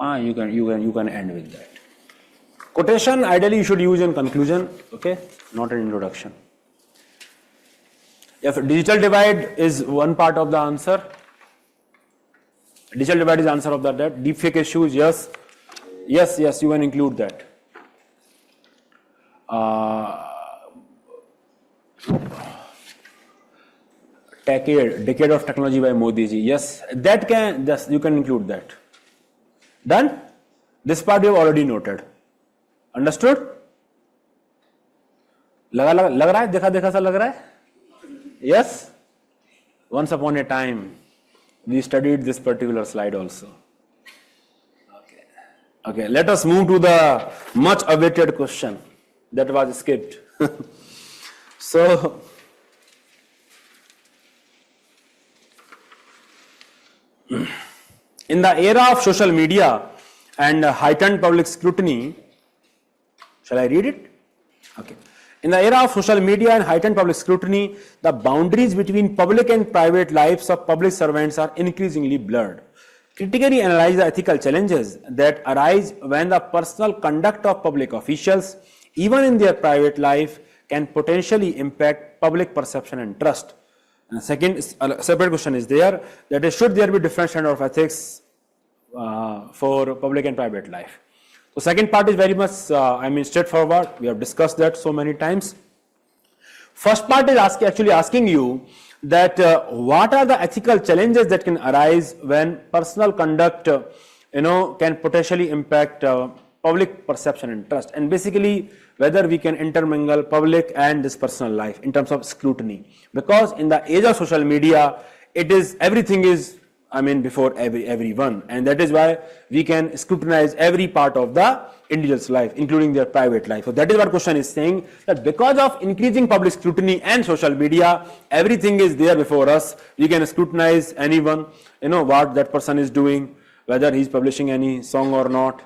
Speaker 1: You can end with that. Quotation, ideally you should use in conclusion, okay, not in introduction. If digital divide is one part of the answer, digital divide is the answer of that. Deepfake issues, yes, you can include that. Decade of technology by Modi ji, yes, you can include that. Done? This part you have already noted. Understood? लग रहा है, देखा सा लग रहा है? Yes? Once upon a time, we studied this particular slide also. Okay, let us move to the much awaited question that was skipped. So, in the era of social media and heightened public scrutiny, shall I read it? Okay. In the era of social media and heightened public scrutiny, the boundaries between public and private lives of public servants are increasingly blurred. Critically analyze the ethical challenges that arise when the personal conduct of public officials, even in their private life, can potentially impact public perception and trust. And second, a separate question is there, that is, should there be different standard of ethics for public and private life? So second part is very much, straightforward. We have discussed that so many times. First part is actually asking you that what are the ethical challenges that can arise when personal conduct, can potentially impact public perception and trust, and basically whether we can intermingle public and this personal life in terms of scrutiny. Because in the age of social media, everything is before everyone, and that is why we can scrutinize every part of the individual's life, including their private life. So that is what question is saying, that because of increasing public scrutiny and social media, everything is there before us. We can scrutinize anyone, what that person is doing, whether he's publishing any song or not,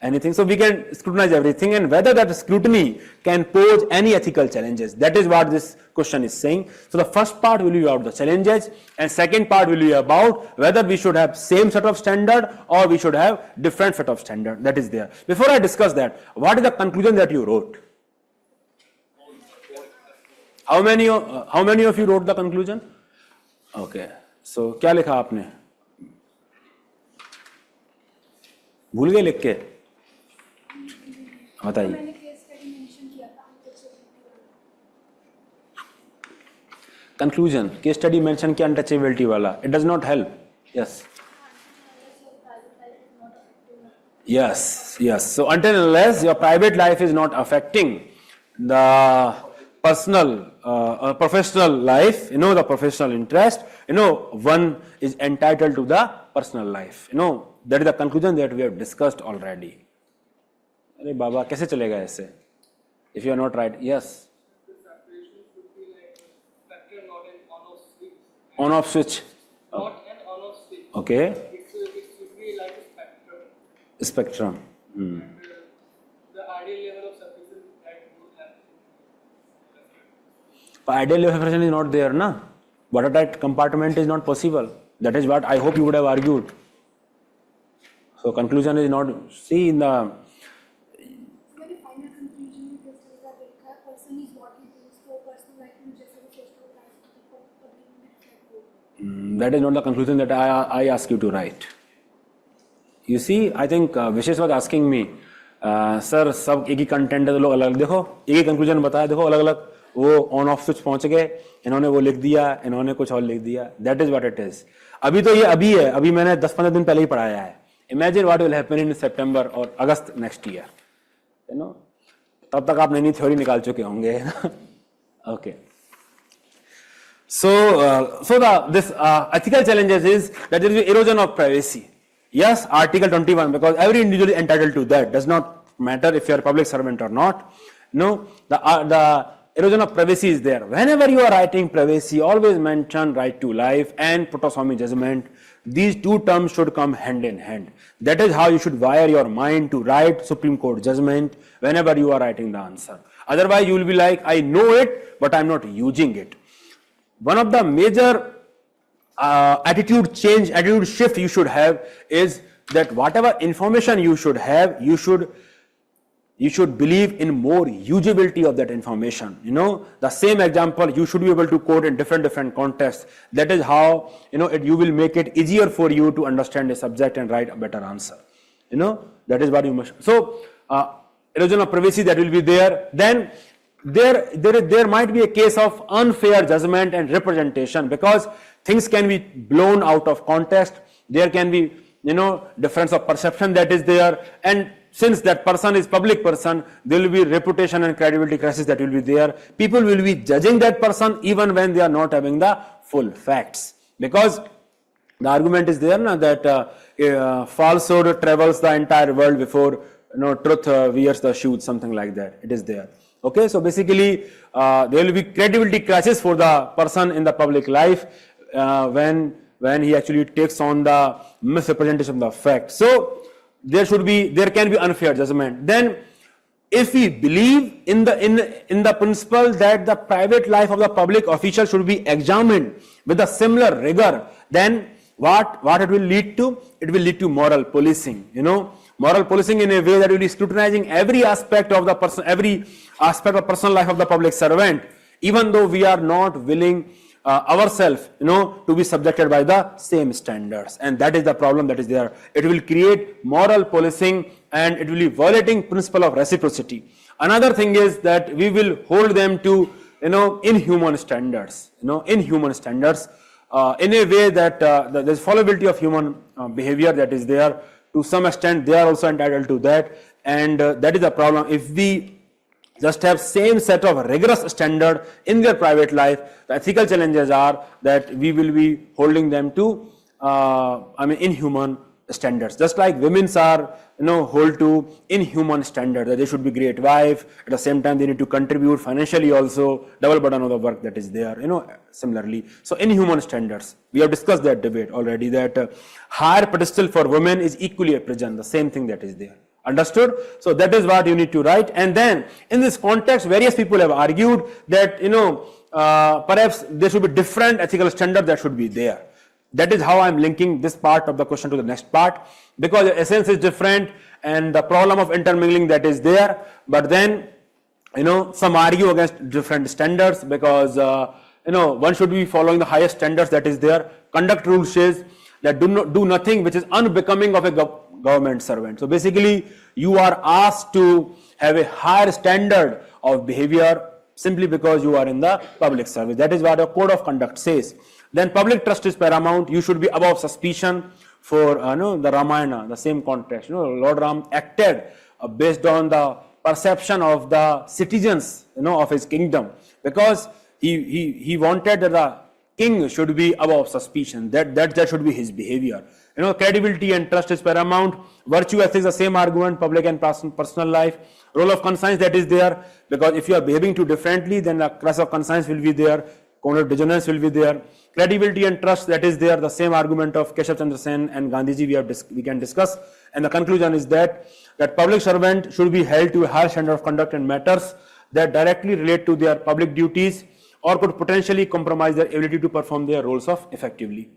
Speaker 1: anything. So we can scrutinize everything, and whether that scrutiny can pose any ethical challenges. That is what this question is saying. So the first part will be about the challenges, and second part will be about whether we should have same set of standard or we should have different set of standard. That is there. Before I discuss that, what is the conclusion that you wrote? How many of you wrote the conclusion? Okay. So क्या लिखा आपने? भूल गए लिख के? बताइए. Conclusion, case study mention किया untouchability वाला. It does not help. Yes. Yes. So until and unless your private life is not affecting the personal, professional life, the professional interest, one is entitled to the personal life. That is the conclusion that we have discussed already. अरे बाबा कैसे चलेगा ऐसे? If you are not right, yes.
Speaker 5: The separation should be like a spectrum, not an on-off switch.
Speaker 1: On-off switch.
Speaker 5: Not an on-off switch.
Speaker 1: Okay.
Speaker 5: It should be like a spectrum.
Speaker 1: Spectrum.
Speaker 5: And the ideal level of separation that would have.
Speaker 1: But ideal level of separation is not there, na? Watertight compartment is not possible. That is what I hope you would have argued. So conclusion is not. See in the.
Speaker 2: Very final conclusion is that the person is what he thinks, so personal life is just a social life.
Speaker 1: That is not the conclusion that I ask you to write. You see, I think Vishesh was asking me, sir, सब एक ही content है तो लोग अलग देखो, एक ही conclusion बताया, देखो अलग अलग वो ऑन ऑफ स्विच पहुंच गए, इन्होंने वो लिख दिया, इन्होंने कुछ और लिख दिया. That is what it is. अभी तो ये अभी है, अभी मैंने 10-15 दिन पहले ही पढ़ाया है. Imagine what will happen in सितंबर और अगस्त नेक्स्ट ईयर, तब तक आप नई थ्योरी निकाल चुके होंगे. Okay. So this ethical challenges is that there is erosion of privacy. Yes, Article 21, because every individual is entitled to that. Does not matter if you are a public servant or not. No, the erosion of privacy is there. Whenever you are writing privacy, always mention right to life and Potoswami judgment. These two terms should come hand in hand. That is how you should wire your mind to write Supreme Court judgment whenever you are writing the answer. Otherwise, you will be like, I know it, but I am not using it. One of the major attitude shift you should have is that whatever information you should have, you should believe in more usability of that information. The same example you should be able to quote in different contexts. That is how, you will make it easier for you to understand a subject and write a better answer. That is what you must. So, erosion of privacy, that will be there. Then there might be a case of unfair judgment and representation, because things can be blown out of context. There can be, difference of perception that is there, and since that person is public person, there will be reputation and credibility crisis that will be there. People will be judging that person even when they are not having the full facts, because the argument is there that falsehood travels the entire world before truth wears the shoes, something like that. It is there. Okay, so basically there will be credibility crisis for the person in the public life when he actually takes on the misrepresentation of the fact. So there can be unfair judgment. Then, if we believe in the principle that the private life of the public official should be examined with a similar rigor, then what it will lead to? It will lead to moral policing. Moral policing in a way that will be scrutinizing every aspect of personal life of the public servant, even though we are not willing ourselves, to be subjected by the same standards. And that is the problem that is there. It will create moral policing and it will be violating principle of reciprocity. Another thing is that we will hold them to, inhuman standards, in a way that there's fallibility of human behavior that is there. To some extent, they are also entitled to that, and that is the problem. If we just have same set of rigorous standard in their private life, the ethical challenges are that we will be holding them to, inhuman standards. Just like women's are, hold to inhuman standards, that they should be great wife, at the same time they need to contribute financially also, double burden of the work that is there, similarly. So inhuman standards, we have discussed that debate already, that higher pedestal for women is equally a prison, the same thing that is there. Understood? So that is what you need to write. And then in this context, various people have argued that, perhaps there should be different ethical standards that should be there. That is how I am linking this part of the question to the next part, because the essence is different and the problem of intermingling that is there. But then, some argue against different standards because, one should be following the highest standards that is there. Conduct rule says that do nothing which is unbecoming of a government servant. So basically, you are asked to have a higher standard of behavior simply because you are in the public service. That is what a code of conduct says. Then public trust is paramount. You should be above suspicion. For the Ramayana, the same context. Lord Ram acted based on the perception of the citizens, of his kingdom, because he wanted that the king should be above suspicion. That should be his behavior. Credibility and trust is paramount. Virtue ethics, the same argument, public and personal life. Role of conscience, that is there, because if you are behaving too differently, then the class of conscience will be there, code of dissonance will be there. Credibility and trust, that is there, the same argument of Keshav Chandra Sen and Gandhiji we can discuss. And the conclusion is that public servant should be held to a higher standard of conduct in matters that directly relate to their public duties or could potentially compromise their ability to perform their roles effectively.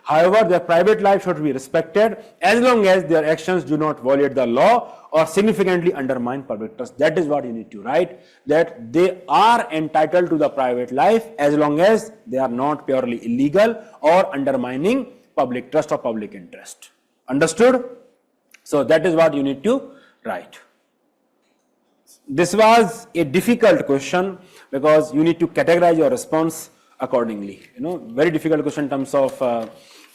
Speaker 1: However, their private life should be respected as long as their actions do not violate the law or significantly undermine public trust. That is what you need to write, that they are entitled to the private life as long as they are not purely illegal or undermining public trust or public interest. Understood? So that is what you need to write. This was a difficult question because you need to categorize your response accordingly. Very difficult question in terms of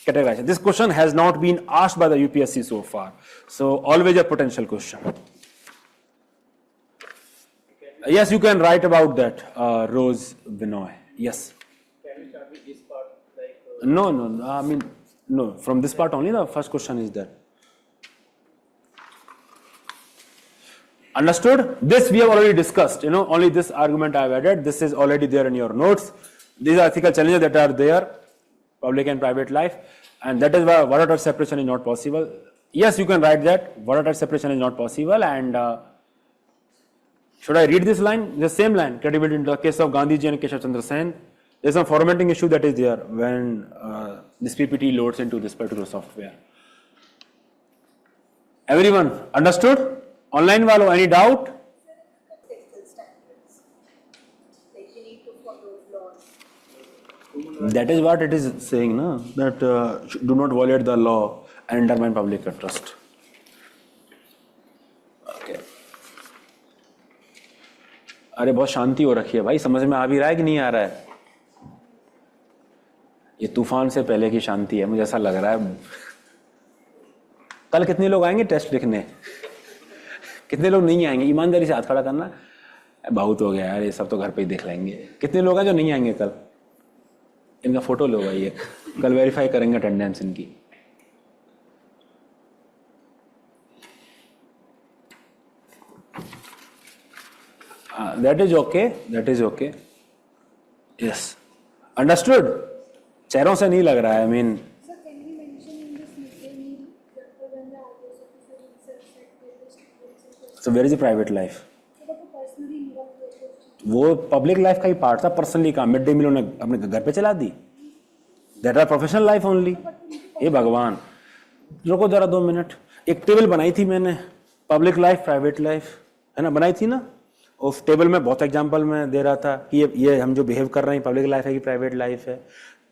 Speaker 1: categorization. This question has not been asked by the UPSC so far. So always a potential question. Yes, you can write about that, Rose Binoy. Yes.
Speaker 3: Can we start with this part?
Speaker 1: No. From this part only, the first question is there. Understood? This we have already discussed. Only this argument I have added. This is already there in your notes. These are ethical challenges that are there, public and private life, and that is why water-tight separation is not possible. Yes, you can write that water-tight separation is not possible. And should I read this line? The same line. Credibility in the case of Gandhiji and Keshav Chandra Sen. There is some formatting issue that is there when this PPT loads into this particular software. Everyone understood? Online वालों, any doubt?
Speaker 2: Ethical standards. Like you need to follow laws.
Speaker 1: That is what it is saying, na? That do not violate the law and undermine public interest. Okay. अरे बहुत शांति हो रखी है भाई, समझ में आ भी रहा है कि नहीं आ रहा है? ये तूफान से पहले की शांति है, मुझे ऐसा लग रहा है. कल कितने लोग आएंगे टेस्ट लिखने? कितने लोग नहीं आएंगे? ईमानदारी से हाथ खड़ा करना. बहुत हो गया यार, ये सब तो घर पे ही देख लेंगे. कितने लोग हैं जो नहीं आएंगे कल? इनका फोटो लो भाई, एक कल वेरीफाई करेंगे अटेंडेंस इनकी. That is okay. That is okay. Yes. Understood? चेहरों से नहीं लग रहा है. I mean.
Speaker 2: Sir, can we mention in this meeting that when the IAS officer himself said that the students
Speaker 1: So where is the private life?
Speaker 2: were personally involved with this?
Speaker 1: वो public life का ही part था. Personally काम mid day meal उन्होंने अपने घर पे चला दी. That are professional life only. ये भगवान, रुको जरा 2 मिनट. एक टेबल बनाई थी मैंने, पब्लिक लाइफ प्राइवेट लाइफ, है ना, बनाई थी ना. उस टेबल में बहुत एग्जांपल मैं दे रहा था कि ये हम जो बिहेव कर रहे हैं पब्लिक लाइफ है कि प्राइवेट लाइफ है.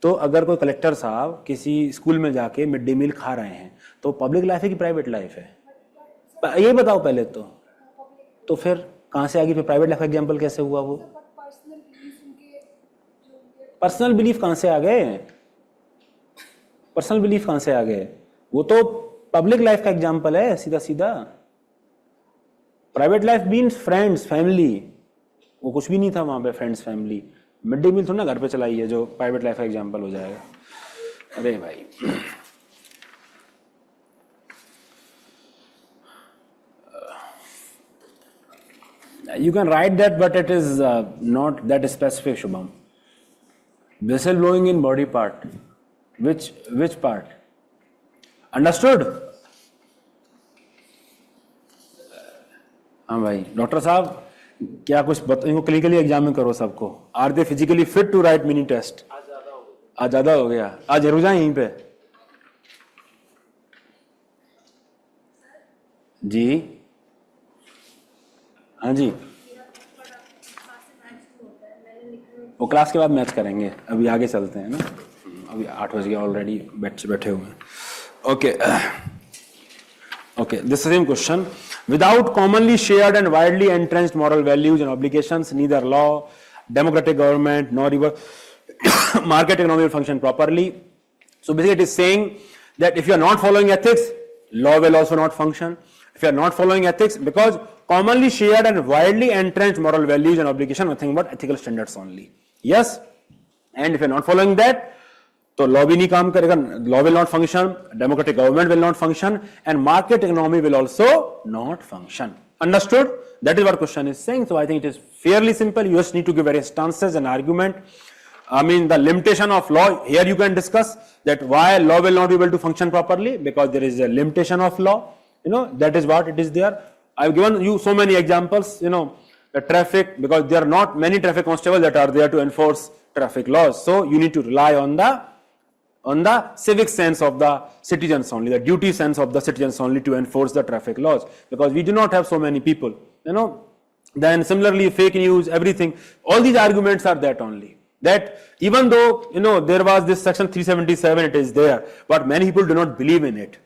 Speaker 1: तो अगर कोई कलेक्टर साहब किसी स्कूल में जाके मिड डे मील खा रहे हैं तो पब्लिक लाइफ है कि प्राइवेट लाइफ है? ये बताओ पहले तो फिर कहाँ से आगे? फिर प्राइवेट लाइफ का एग्जाम्पल कैसे हुआ? वो पर्सनल बिलीफ कहाँ से आ गए? पर्सनल बिलीफ कहाँ से आ गए? वो तो पब्लिक लाइफ का एग्जाम्पल है सीधा सीधा. Private life means friends family. वो कुछ भी नहीं था वहां पे, friends family. Mid day meal थोड़ा ना घर पे चलाई है जो प्राइवेट लाइफ का एग्जाम्पल हो जाएगा. अरे भाई, you can write that, but it is not that specific, Shubham. Whistle blowing in body part. Which part? Understood? हाँ भाई, डॉक्टर साहब क्या कुछ इनको क्लिनिकली एग्जामिन करो सबको. Are they physically fit to write mini test? आज ज्यादा हो गया. आज जरूर जाए यहीं पे. जी हाँ जी, वो क्लास के बाद मैच करेंगे. अभी आगे चलते हैं ना, अभी 8 बज गया ऑलरेडी, बैठे हुए हैं. Okay okay, this same question. Without commonly shared and widely entrenched moral values and obligations, neither law, democratic government, nor even market economy will function properly. So basically it is saying that if you are not following ethics, law will also not function. If you are not following ethics, because commonly shared and widely entrenched moral values and obligations, nothing but ethical standards only. Yes? And if you are not following that, तो law भी नहीं काम करेगा, law will not function, democratic government will not function, and market economy will also not function. Understood? That is what question is saying. So I think it is fairly simple. You just need to give various stances and argument. I mean the limitation of law, here you can discuss that why law will not be able to function properly, because there is a limitation of law, that is what it is there. I've given you so many examples, the traffic, because there are not many traffic constables that are there to enforce traffic laws. So you need to rely on the civic sense of the citizens only, the duty sense of the citizens only to enforce the traffic laws, because we do not have so many people, Then similarly fake news, everything, all these arguments are that only. That even though, there was this section 377, it is there, but many people do not believe in it.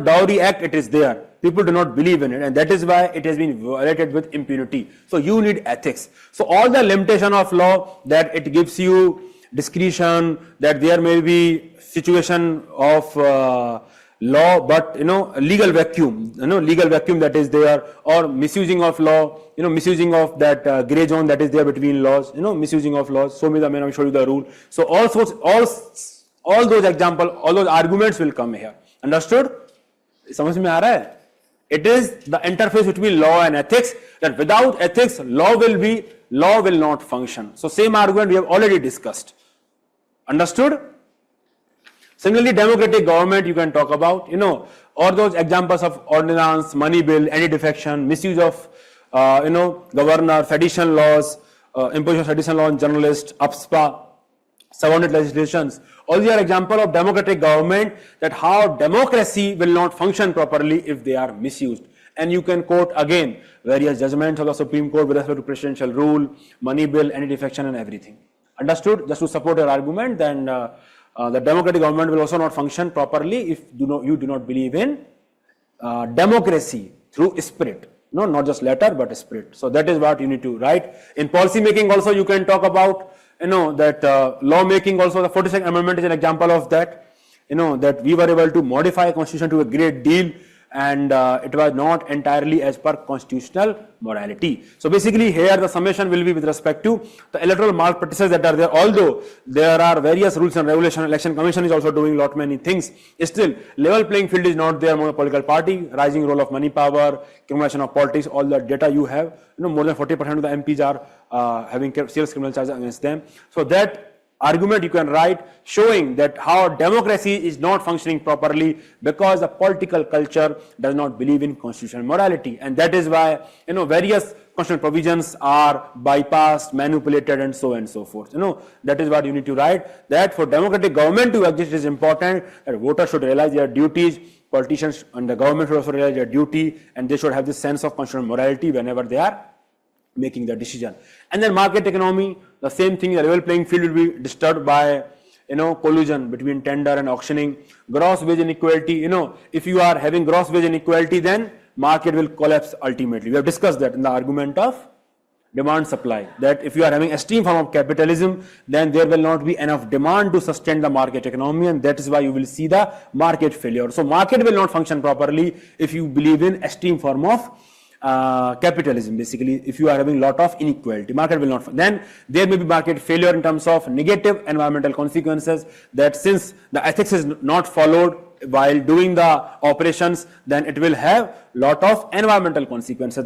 Speaker 1: Dowry Act, it is there. People do not believe in it, and that is why it has been violated with impunity. So you need ethics. So all the limitation of law, that it gives you discretion, that there may be situation of law, but legal vacuum, legal vacuum that is there, or misusing of law, misusing of that gray zone that is there between laws, misusing of laws. Show me the man, I will show you the rule. So all those examples, all those arguments will come here. Understood? समझ में आ रहा है? It is the interface between law and ethics, that without ethics, law will not function. So same argument we have already discussed. Understood? Similarly, democratic government you can talk about, all those examples of ordinance, money bill, anti-defection, misuse of, governor, sedition laws, imposition of sedition law on journalists, UPSPA, subordinate legislations. All these are example of democratic government, that how democracy will not function properly if they are misused. And you can quote again various judgments of the Supreme Court with respect to presidential rule, money bill, anti-defection and everything. Understood? Just to support your argument, then the democratic government will also not function properly if you do not believe in democracy through spirit. No, not just letter but spirit. So that is what you need to write. In policy making also you can talk about, that law making also. The 42nd Amendment is an example of that. That we were able to modify a constitution to a great deal, and it was not entirely as per constitutional morality. So basically here the summation will be with respect to the electoral malpractices that are there. Although there are various rules and regulations, Election Commission is also doing lot many things. Still, level playing field is not there among the political party. Rising role of money power, criminalization of politics, all the data you have. More than 40% of the MPs are having serious criminal charges against them. So that argument you can write showing that how democracy is not functioning properly because the political culture does not believe in constitutional morality, and that is why various constitutional provisions are bypassed, manipulated, and so on and so forth. That is what you need to write, that for democratic government to exist, it is important that voters should realize their duties, politicians and the government should also realize their duty, and they should have this sense of constitutional morality whenever they are making the decision. And then market economy, the same thing, the level playing field will be disturbed by collusion between tender and auctioning. Gross wage inequality, if you are having gross wage inequality, then market will collapse ultimately. We have discussed that in the argument of demand supply, that if you are having extreme form of capitalism, then there will not be enough demand to sustain the market economy, and that is why you will see the market failure. So market will not function properly if you believe in extreme form of capitalism. Basically, if you are having lot of inequality, market will not. Then there may be market failure in terms of negative environmental consequences, that since the ethics is not followed while doing the operations, then it will have lot of environmental consequences.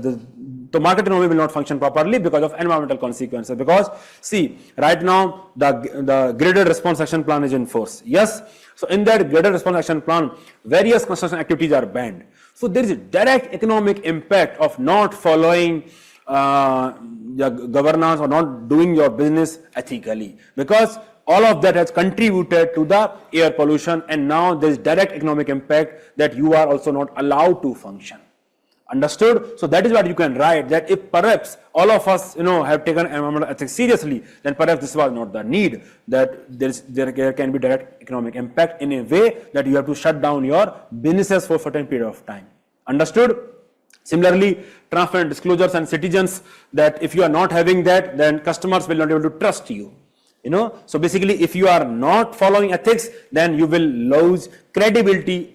Speaker 1: The market economy will not function properly because of environmental consequences. Because see, right now the graded response action plan is in force. Yes, so in that graded response action plan, various construction activities are banned. So there is a direct economic impact of not following the governance or not doing your business ethically, because all of that has contributed to the air pollution, and now there is direct economic impact that you are also not allowed to function. Understood? So that is what you can write, that if perhaps all of us have taken environmental ethics seriously, then perhaps this was not the need, that there can be direct economic impact in a way that you have to shut down your businesses for a certain period of time. Understood? Similarly, transparent disclosures and citizens, that if you are not having that, then customers will not be able to trust you. So basically, if you are not following ethics, then you will lose credibility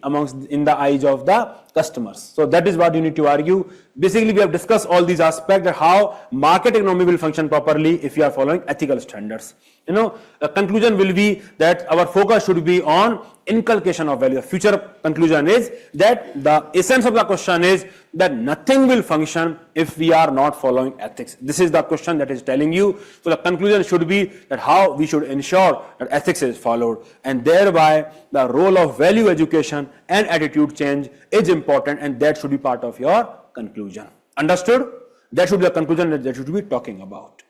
Speaker 1: in the eyes of the customers. So that is what you need to argue. Basically, we have discussed all these aspects, that how market economy will function properly if you are following ethical standards. The conclusion will be that our focus should be on inculcation of value. The future conclusion is that the essence of the question is that nothing will function if we are not following ethics. This is the question that is telling you. So the conclusion should be that how we should ensure that ethics is followed, and thereby the role of value education and attitude change is important, and that should be part of your conclusion. Understood? That should be the conclusion that you should be talking about.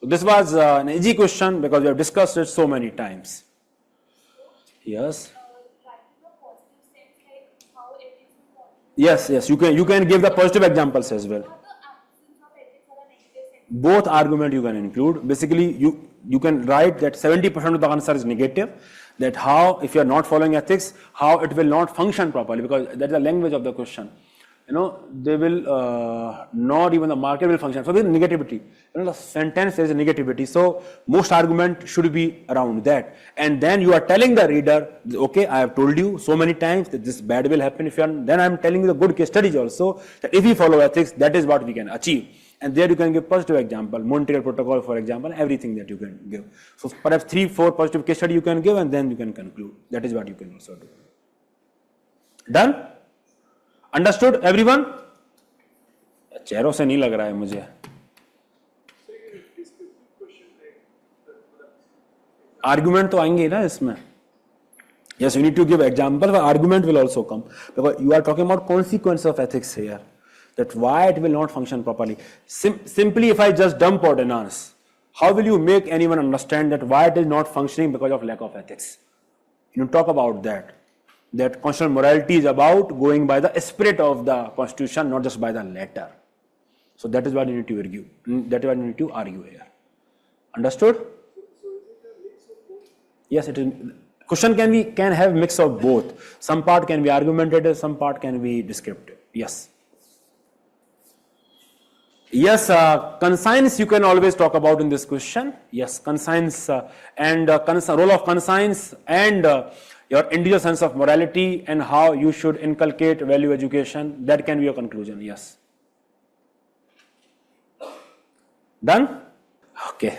Speaker 1: So this was an easy question because we have discussed it so many times. Yes. Yes, you can give the positive examples as well. Both argument you can include. Basically, you can write that 70% of the answer is negative, that how, if you are not following ethics, how it will not function properly, because that is the language of the question. They will not even the market will function. So there is negativity. The sentence there is a negativity. So most argument should be around that. And then you are telling the reader, okay, I have told you so many times that this bad will happen if you are. Then I am telling you the good case studies also, that if we follow ethics, that is what we can achieve. And there you can give positive example, Montreal Protocol, for example, everything that you can give. So perhaps 3-4 positive case study you can give, and then you can conclude. That is what you can also do. Done? Understood, everyone? चेहरों से नहीं लग रहा है मुझे. Argument तो आएंगे ना इसमें. Yes, you need to give example, but argument will also come, because you are talking about consequence of ethics here, that why it will not function properly. Simply, if I just dump ordinance, how will you make anyone understand that why it is not functioning because of lack of ethics? You talk about that constitutional morality is about going by the spirit of the constitution, not just by the letter. So that is what you need to argue. That is what you need to argue here. Understood?
Speaker 4: So is it a mix of both?
Speaker 1: Yes, it is. Question can have mix of both. Some part can be argumentative, some part can be descriptive. Yes. Yes, conscience you can always talk about in this question. Yes, conscience and role of conscience and your individual sense of morality and how you should inculcate value education. That can be your conclusion. Yes. Done? Okay.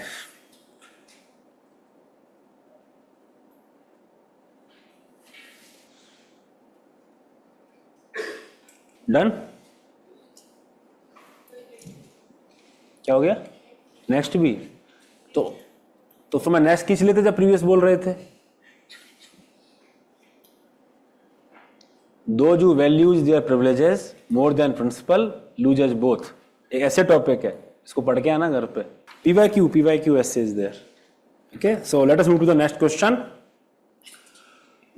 Speaker 1: Done? क्या हो गया? Next भी तो फिर मैं next खींच लेते जब प्रीवियस बोल रहे थे. Those who values their privileges more than principle loses both. एक ऐसे टॉपिक है, इसको पढ़ के आना घर पे. PYQ essay is there. Okay, so let us move to the next question.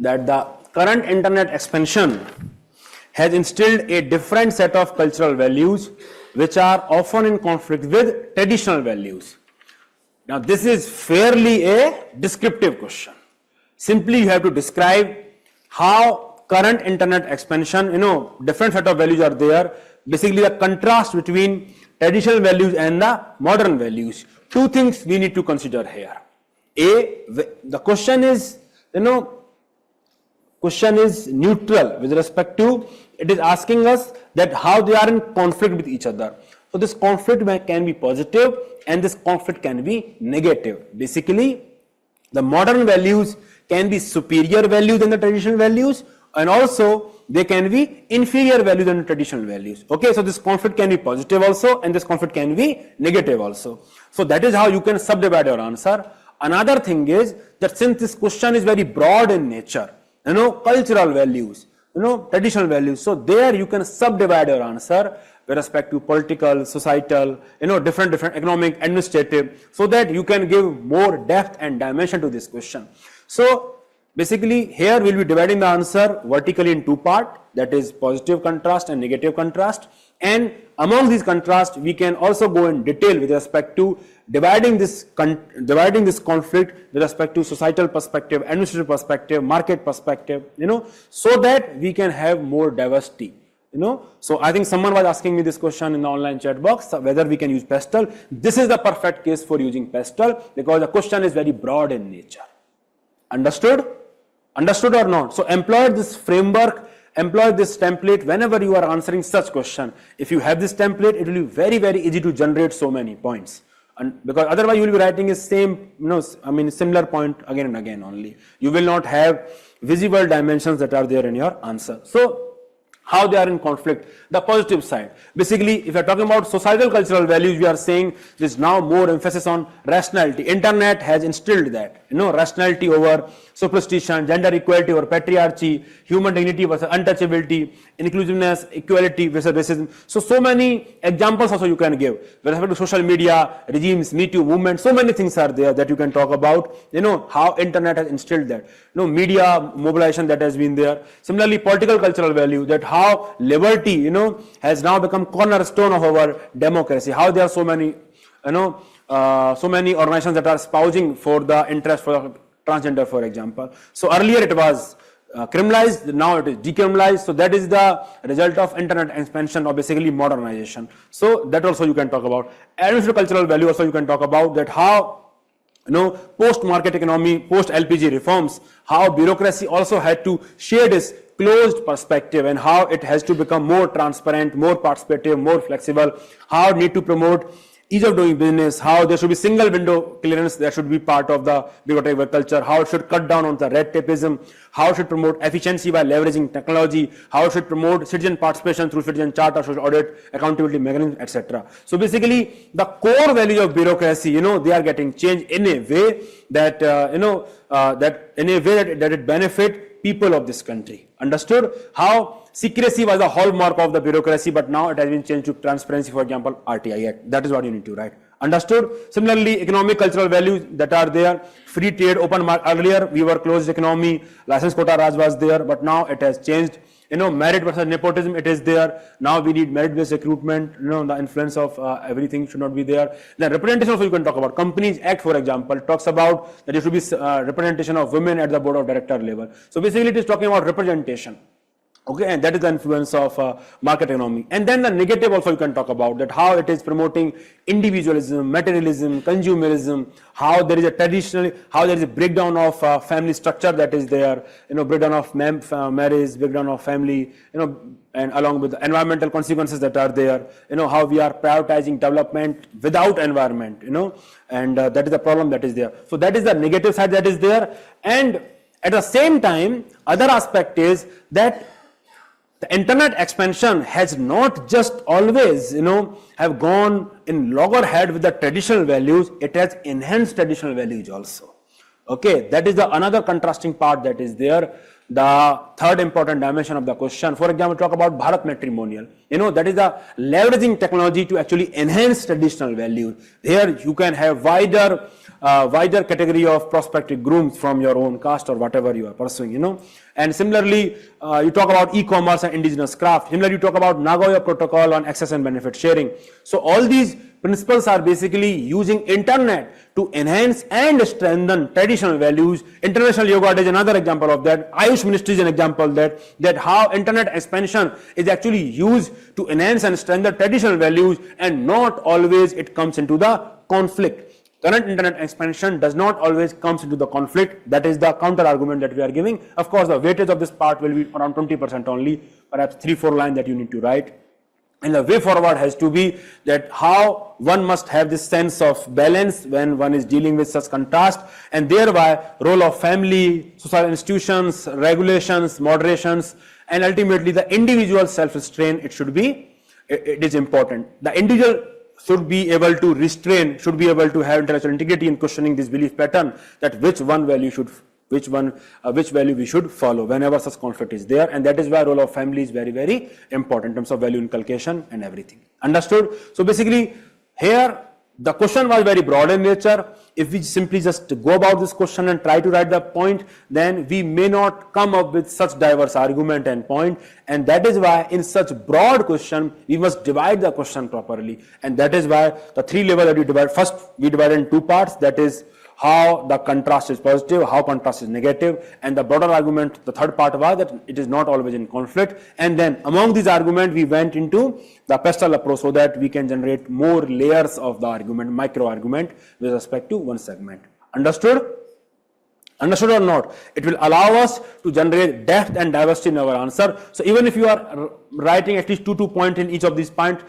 Speaker 1: That the current internet expansion has instilled a different set of cultural values which are often in conflict with traditional values. Now this is fairly a descriptive question. Simply you have to describe how current internet expansion, different set of values are there. Basically the contrast between traditional values and the modern values. Two things we need to consider here. The question is, question is neutral with respect to, it is asking us that how they are in conflict with each other. So this conflict can be positive and this conflict can be negative. Basically, the modern values can be superior values than the traditional values, and also they can be inferior values than the traditional values. Okay, so this conflict can be positive also and this conflict can be negative also. So that is how you can subdivide your answer. Another thing is that since this question is very broad in nature, cultural values, traditional values, so there you can subdivide your answer with respect to political, societal, different economic, administrative, so that you can give more depth and dimension to this question. So basically here we will be dividing the answer vertically in two parts, that is positive contrast and negative contrast, and among these contrasts we can also go in detail with respect to dividing this conflict with respect to societal perspective, administrative perspective, market perspective, so that we can have more diversity. So I think someone was asking me this question in the online chat box, whether we can use Pastel. This is the perfect case for using Pastel because the question is very broad in nature. Understood? Understood or not? So employ this framework, employ this template whenever you are answering such question. If you have this template, it will be very, very easy to generate so many points. And because otherwise you will be writing the same, similar point again and again only. You will not have visible dimensions that are there in your answer. So how they are in conflict, the positive side. Basically, if you are talking about societal cultural values, we are saying there is now more emphasis on rationality. Internet has instilled that, rationality over superstition, gender equality over patriarchy, human dignity versus untouchability, inclusiveness, equality versus racism. So many examples also you can give. With respect to social media, regimes, Me Too movement, so many things are there that you can talk about, how internet has instilled that. Media mobilization that has been there. Similarly, political cultural value, that how liberty, has now become cornerstone of our democracy. How there are so many, so many organizations that are espousing for the interest for transgender, for example. So earlier it was criminalized, now it is decriminalized. So that is the result of internet expansion or basically modernization. So that also you can talk about. Administrative cultural value also you can talk about, that how post-market economy, post-LPG reforms, how bureaucracy also had to share this closed perspective and how it has to become more transparent, more participative, more flexible, how it need to promote ease of doing business, how there should be single window clearance that should be part of the bureaucratic culture, how it should cut down on the red tapeism, how it should promote efficiency by leveraging technology, how it should promote citizen participation through citizen charter, social audit, accountability mechanism, etc. So basically the core values of bureaucracy, they are getting changed in a way that, that it benefit people of this country. Understood? How secrecy was a hallmark of the bureaucracy, but now it has been changed to transparency, for example, RTI Act. That is what you need to write. Understood? Similarly, economic cultural values that are there, free trade, open market. Earlier we were closed economy, license quota Raj was there, but now it has changed. Merit versus nepotism, it is there. Now we need merit-based recruitment. The influence of everything should not be there. Then representation also you can talk about. Companies Act, for example, talks about that there should be representation of women at the board of director level. So basically it is talking about representation. Okay, and that is the influence of market economy. And then the negative also you can talk about, that how it is promoting individualism, materialism, consumerism, how there is a breakdown of family structure that is there, breakdown of marriage, breakdown of family, and along with the environmental consequences that are there, how we are prioritizing development without environment, and that is the problem that is there. So that is the negative side that is there. And at the same time, other aspect is that the internet expansion has not just always, have gone in loggerhead with the traditional values, it has enhanced traditional values also. Okay, that is the another contrasting part that is there. The third important dimension of the question, for example, talk about Bharat matrimonial. That is the leveraging technology to actually enhance traditional values. Here you can have wider category of prospective grooms from your own caste or whatever you are pursuing, And similarly, you talk about e-commerce and indigenous craft. Similarly, you talk about Nagoya Protocol on access and benefit sharing. So all these principles are basically using internet to enhance and strengthen traditional values. International Yoga Day is another example of that. Ayush Ministry is an example of that how internet expansion is actually used to enhance and strengthen traditional values, and not always it comes into the conflict. Current internet expansion does not always comes into the conflict. That is the counter argument that we are giving. Of course, the weightage of this part will be around 20% only, perhaps 3-4 lines that you need to write. And the way forward has to be that how one must have this sense of balance when one is dealing with such contrast, and thereby role of family, social institutions, regulations, moderations, and ultimately the individual self-restraint. It is important. The individual should be able to restrain, should be able to have intellectual integrity in questioning this belief pattern, that which value we should follow whenever such conflict is there. And that is why role of family is very, very important in terms of value inculcation and everything. Understood? So basically here the question was very broad in nature. If we simply just go about this question and try to write the point, then we may not come up with such diverse argument and point. And that is why in such broad question, we must divide the question properly. And that is why the three levels that we divide, first we divide in two parts, that is how the contrast is positive, how contrast is negative, and the broader argument, the third part was that it is not always in conflict. And then among these arguments, we went into the pastel approach so that we can generate more layers of the argument, micro argument with respect to one segment. Understood? Understood or not? It will allow us to generate depth and diversity in our answer. So even if you are writing at least 2 points in each of these parts,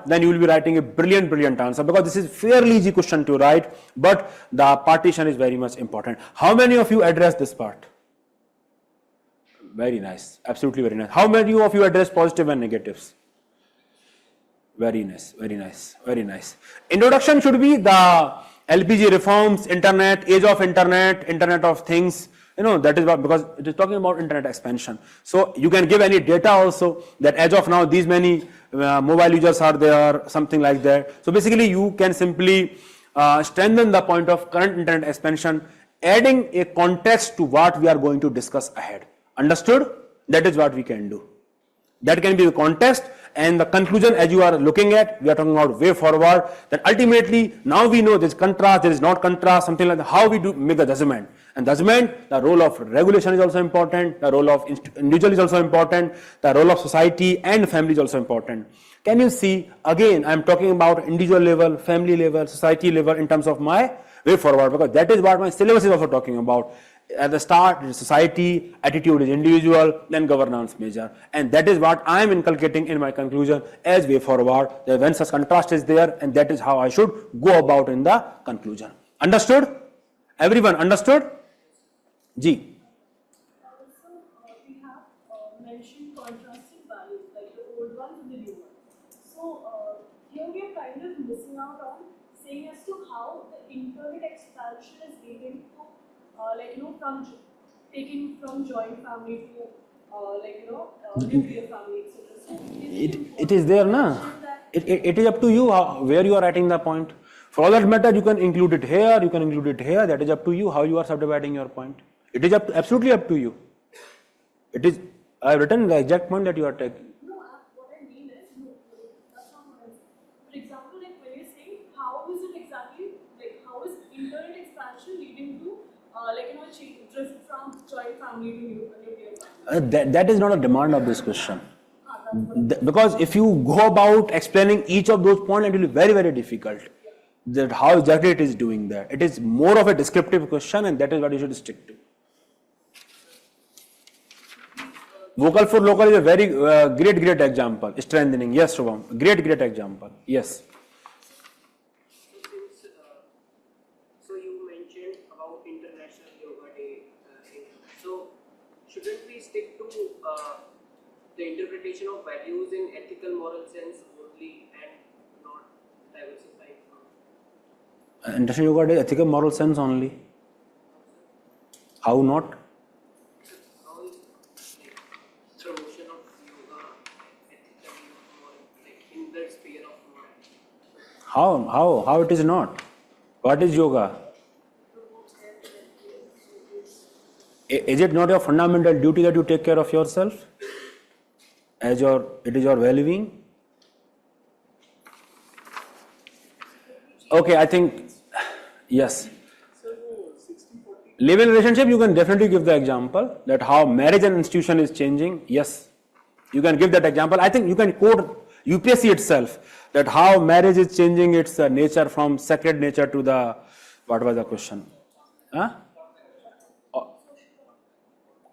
Speaker 1: then you will be writing a brilliant answer, because this is fairly easy question to write, but the partition is very much important. How many of you address this part? Very nice, absolutely very nice. How many of you address positive and negatives? Very nice. Introduction should be the LPG reforms, internet, age of internet, internet of things, that is what, because it is talking about internet expansion. So you can give any data also that as of now these many mobile users are there, something like that. So basically you can simply strengthen the point of current internet expansion, adding a context to what we are going to discuss ahead. Understood? That is what we can do. That can be the context. And the conclusion, as you are looking at, we are talking about way forward, that ultimately now we know there is contrast, there is not contrast, something like that, how we do make the judgment. And judgment, the role of regulation is also important, the role of individual is also important, the role of society and family is also important. Can you see, again, I am talking about individual level, family level, society level in terms of my way forward, because that is what my syllabus is also talking about. At the start, it is society, attitude is individual, then governance major. And that is what I am inculcating in my conclusion as way forward, that when such contrast is there, and that is how I should go about in the conclusion. Understood? Everyone understood? G.
Speaker 2: Also, we have mentioned contrasting values, like the old ones and the new ones. So, here we are kind of missing out on saying as to how the internet expansion is leading to from taking from joint family to nuclear family, etc. So
Speaker 1: It is there, na?
Speaker 2: that
Speaker 1: It is up to you where you are writing the point. For all that matter, you can include it here, you can include it here. That is up to you how you are subdividing your point. It is absolutely up to you. It is. I have written the exact point that you are taking.
Speaker 2: No, what I mean is, no, that's not what I mean. For example, like when you're saying, how is it exactly, like how is internet expansion leading to, drift from joint family to nuclear family?
Speaker 1: That is not a demand of this question. Because if you go about explaining each of those points, it will be very, very difficult. That how exactly it is doing that. It is more of a descriptive question, and that is what you should stick to. Vocal for local is a very great example. Strengthening, yes, Shubham. Great example. Yes.
Speaker 5: So you mentioned about International Yoga Day. So shouldn't we stick to the interpretation of values in ethical moral sense only and not diversify from?
Speaker 1: International Yoga Day, ethical moral sense only. How not?
Speaker 5: How is promotion of yoga ethically moral, like in the sphere of moral?
Speaker 1: How it is not? What is yoga? Is it not your fundamental duty that you take care of yourself? It is your well-being? Okay, I think, yes. Live-in relationship, you can definitely give the example that how marriage and institution is changing. Yes, you can give that example. I think you can quote UPSC itself that how marriage is changing its nature from sacred nature to the, what was the question? Huh?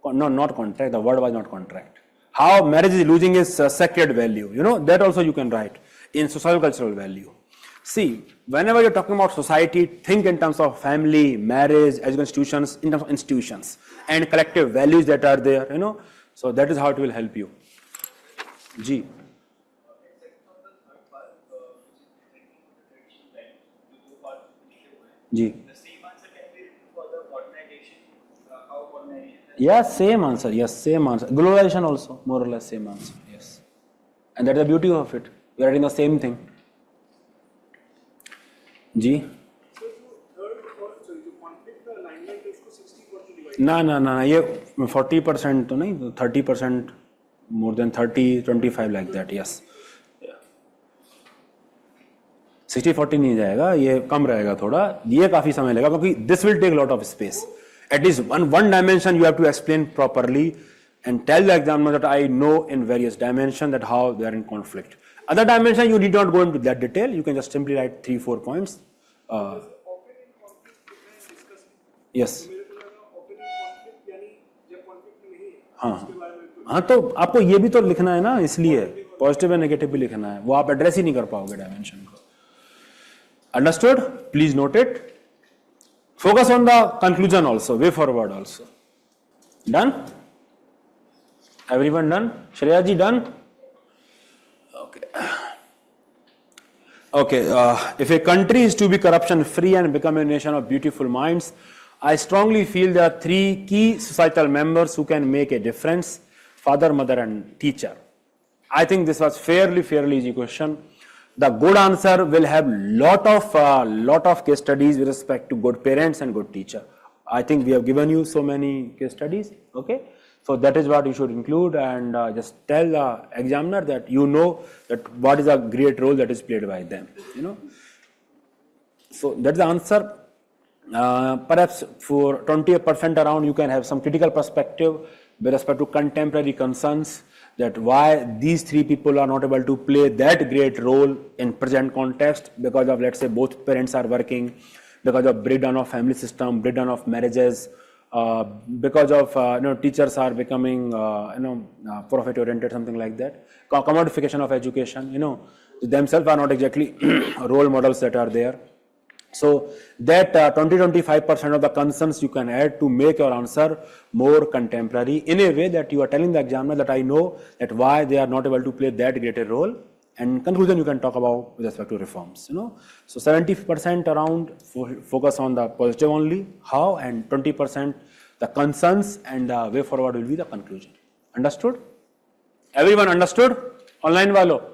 Speaker 1: No, not contract. The word was not contract. How marriage is losing its sacred value. You know, that also you can write in social cultural value. See, whenever you're talking about society, think in terms of family, marriage, education institutions, in terms of institutions and collective values that are there, you know. So that is how it will help you. G. G.
Speaker 3: The same answer can be written for the modernization, how modernization.
Speaker 1: Yes, same answer. Yes, same answer. Globalization also, more or less same answer. Yes. And that's the beauty of it. We are writing the same thing. G.
Speaker 4: So the conflict alignment is to 60-40 divided.
Speaker 1: No, ये 40% तो नहीं, 30%, more than 30, 25 like that. Yes. 60-40 नहीं जाएगा, ये कम रहेगा थोड़ा, ये काफी समय लगेगा क्योंकि this will take a lot of space. At least one dimension you have to explain properly and tell the examiner that I know in various dimensions that how they are in conflict. Other dimension you need not go into that detail. You can just simply write 3-4 points. Yes. हाँ तो आपको ये भी तो लिखना है ना, इसलिए पॉजिटिव एंड नेगेटिव भी लिखना है, वो आप एड्रेस ही नहीं कर पाओगे डायमेंशन को. Understood? Please note it. Focus on the conclusion also, way forward also. Done? Everyone done? Shreya ji done? Okay. Okay. If a country is to be corruption free and become a nation of beautiful minds, I strongly feel there are 3 key societal members who can make a difference: father, mother, and teacher. I think this was fairly easy question. The good answer will have lot of case studies with respect to good parents and good teacher. I think we have given you so many case studies. Okay, so that is what you should include, and just tell the examiner that you know that what is a great role that is played by them. You know, so that's the answer. Perhaps for 20% around, you can have some critical perspective with respect to contemporary concerns, that why these 3 people are not able to play that great role in present context because of, let's say, both parents are working, because of breakdown of family system, breakdown of marriages, because of teachers are becoming profit oriented, something like that, commodification of education, themselves are not exactly role models that are there. So that 20-25% of the concerns you can add to make your answer more contemporary in a way that you are telling the examiner that I know that why they are not able to play that greater role, and conclusion you can talk about with respect to reforms. So 70% around focus on the positive only, how, and 20% the concerns, and the way forward will be the conclusion. Understood? Everyone understood? Online walo?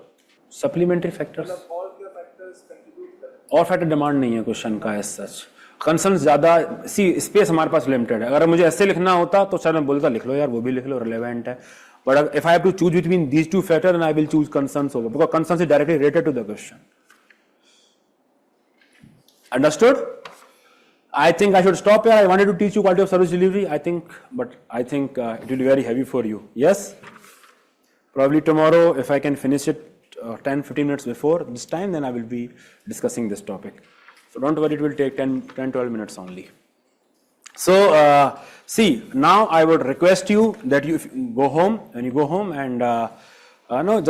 Speaker 1: Supplementary factors.
Speaker 4: मतलब और क्या factors contribute करते हैं?
Speaker 1: और factor demand नहीं है question का as such. Concern ज्यादा सी स्पेस हमारे पास लिमिटेड है. अगर मुझे ऐसे लिखना होता तो शायद मैं बोलता लिख लो यार, वो भी लिख लो, रिलेवेंट है. But if I have to choose between these two factor, and I will choose concerns over, because concerns is directly related to the question. Understood? I think I should stop here. I wanted to teach you quality of service delivery. I think it will be very heavy for you. Yes? Probably tomorrow, if I can finish it 10-15 minutes before this time, then I will be discussing this topic. So don't worry, it will take 10-12 minutes only. So see, now I would request you that you go home, and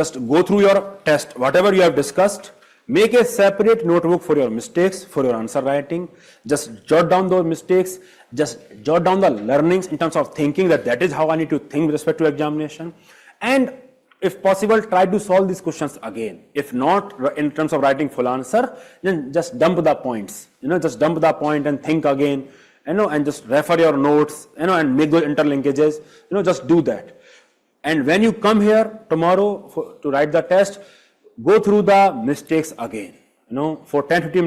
Speaker 1: just go through your test, whatever you have discussed. Make a separate notebook for your mistakes, for your answer writing. Just jot down those mistakes. Just jot down the learnings in terms of thinking, that is how I need to think with respect to examination. And if possible, try to solve these questions again. If not, in terms of writing full answer, then just dump the points. Just dump the point and think again. And just refer your notes. And make those interlinkages. Just do that. And when you come here tomorrow to write the test, go through the mistakes again. For 10-15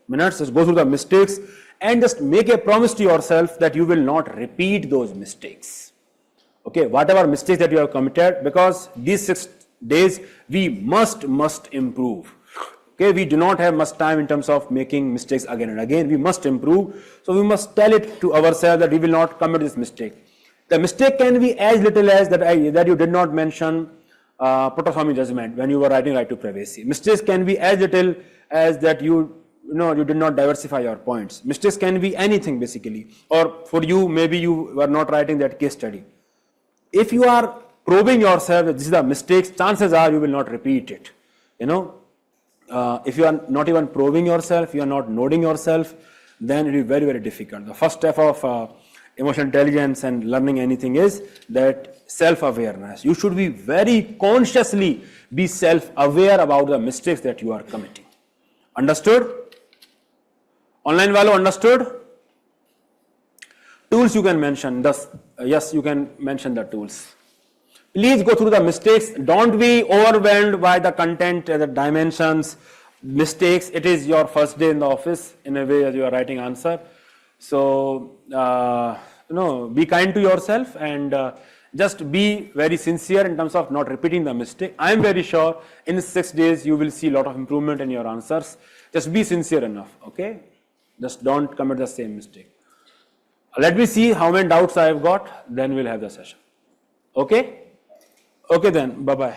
Speaker 1: minutes, just go through the mistakes and just make a promise to yourself that you will not repeat those mistakes. Okay, whatever mistakes that you have committed, because these 6 days we must improve. Okay, we do not have much time in terms of making mistakes again and again. We must improve. So we must tell it to ourselves that we will not commit this mistake. The mistake can be as little as that you did not mention protoforming judgment when you were writing right to privacy. Mistakes can be as little as that you did not diversify your points. Mistakes can be anything basically. Or for you, maybe you were not writing that case study. If you are probing yourself that this is the mistakes, chances are you will not repeat it. If you are not even probing yourself, you are not noting yourself, then it is very, very difficult. The first step of emotional intelligence and learning anything is that self-awareness. You should be very consciously be self-aware about the mistakes that you are committing. Understood? Online value understood? Tools you can mention. Yes, you can mention the tools. Please go through the mistakes. Don't be overwhelmed by the content, the dimensions, mistakes. It is your first day in the office in a way as you are writing answer. So, be kind to yourself and just be very sincere in terms of not repeating the mistake. I am very sure in 6 days you will see a lot of improvement in your answers. Just be sincere enough, okay? Just don't commit the same mistake. Let me see how many doubts I have got, then we'll have the session. Okay? Okay then, bye-bye.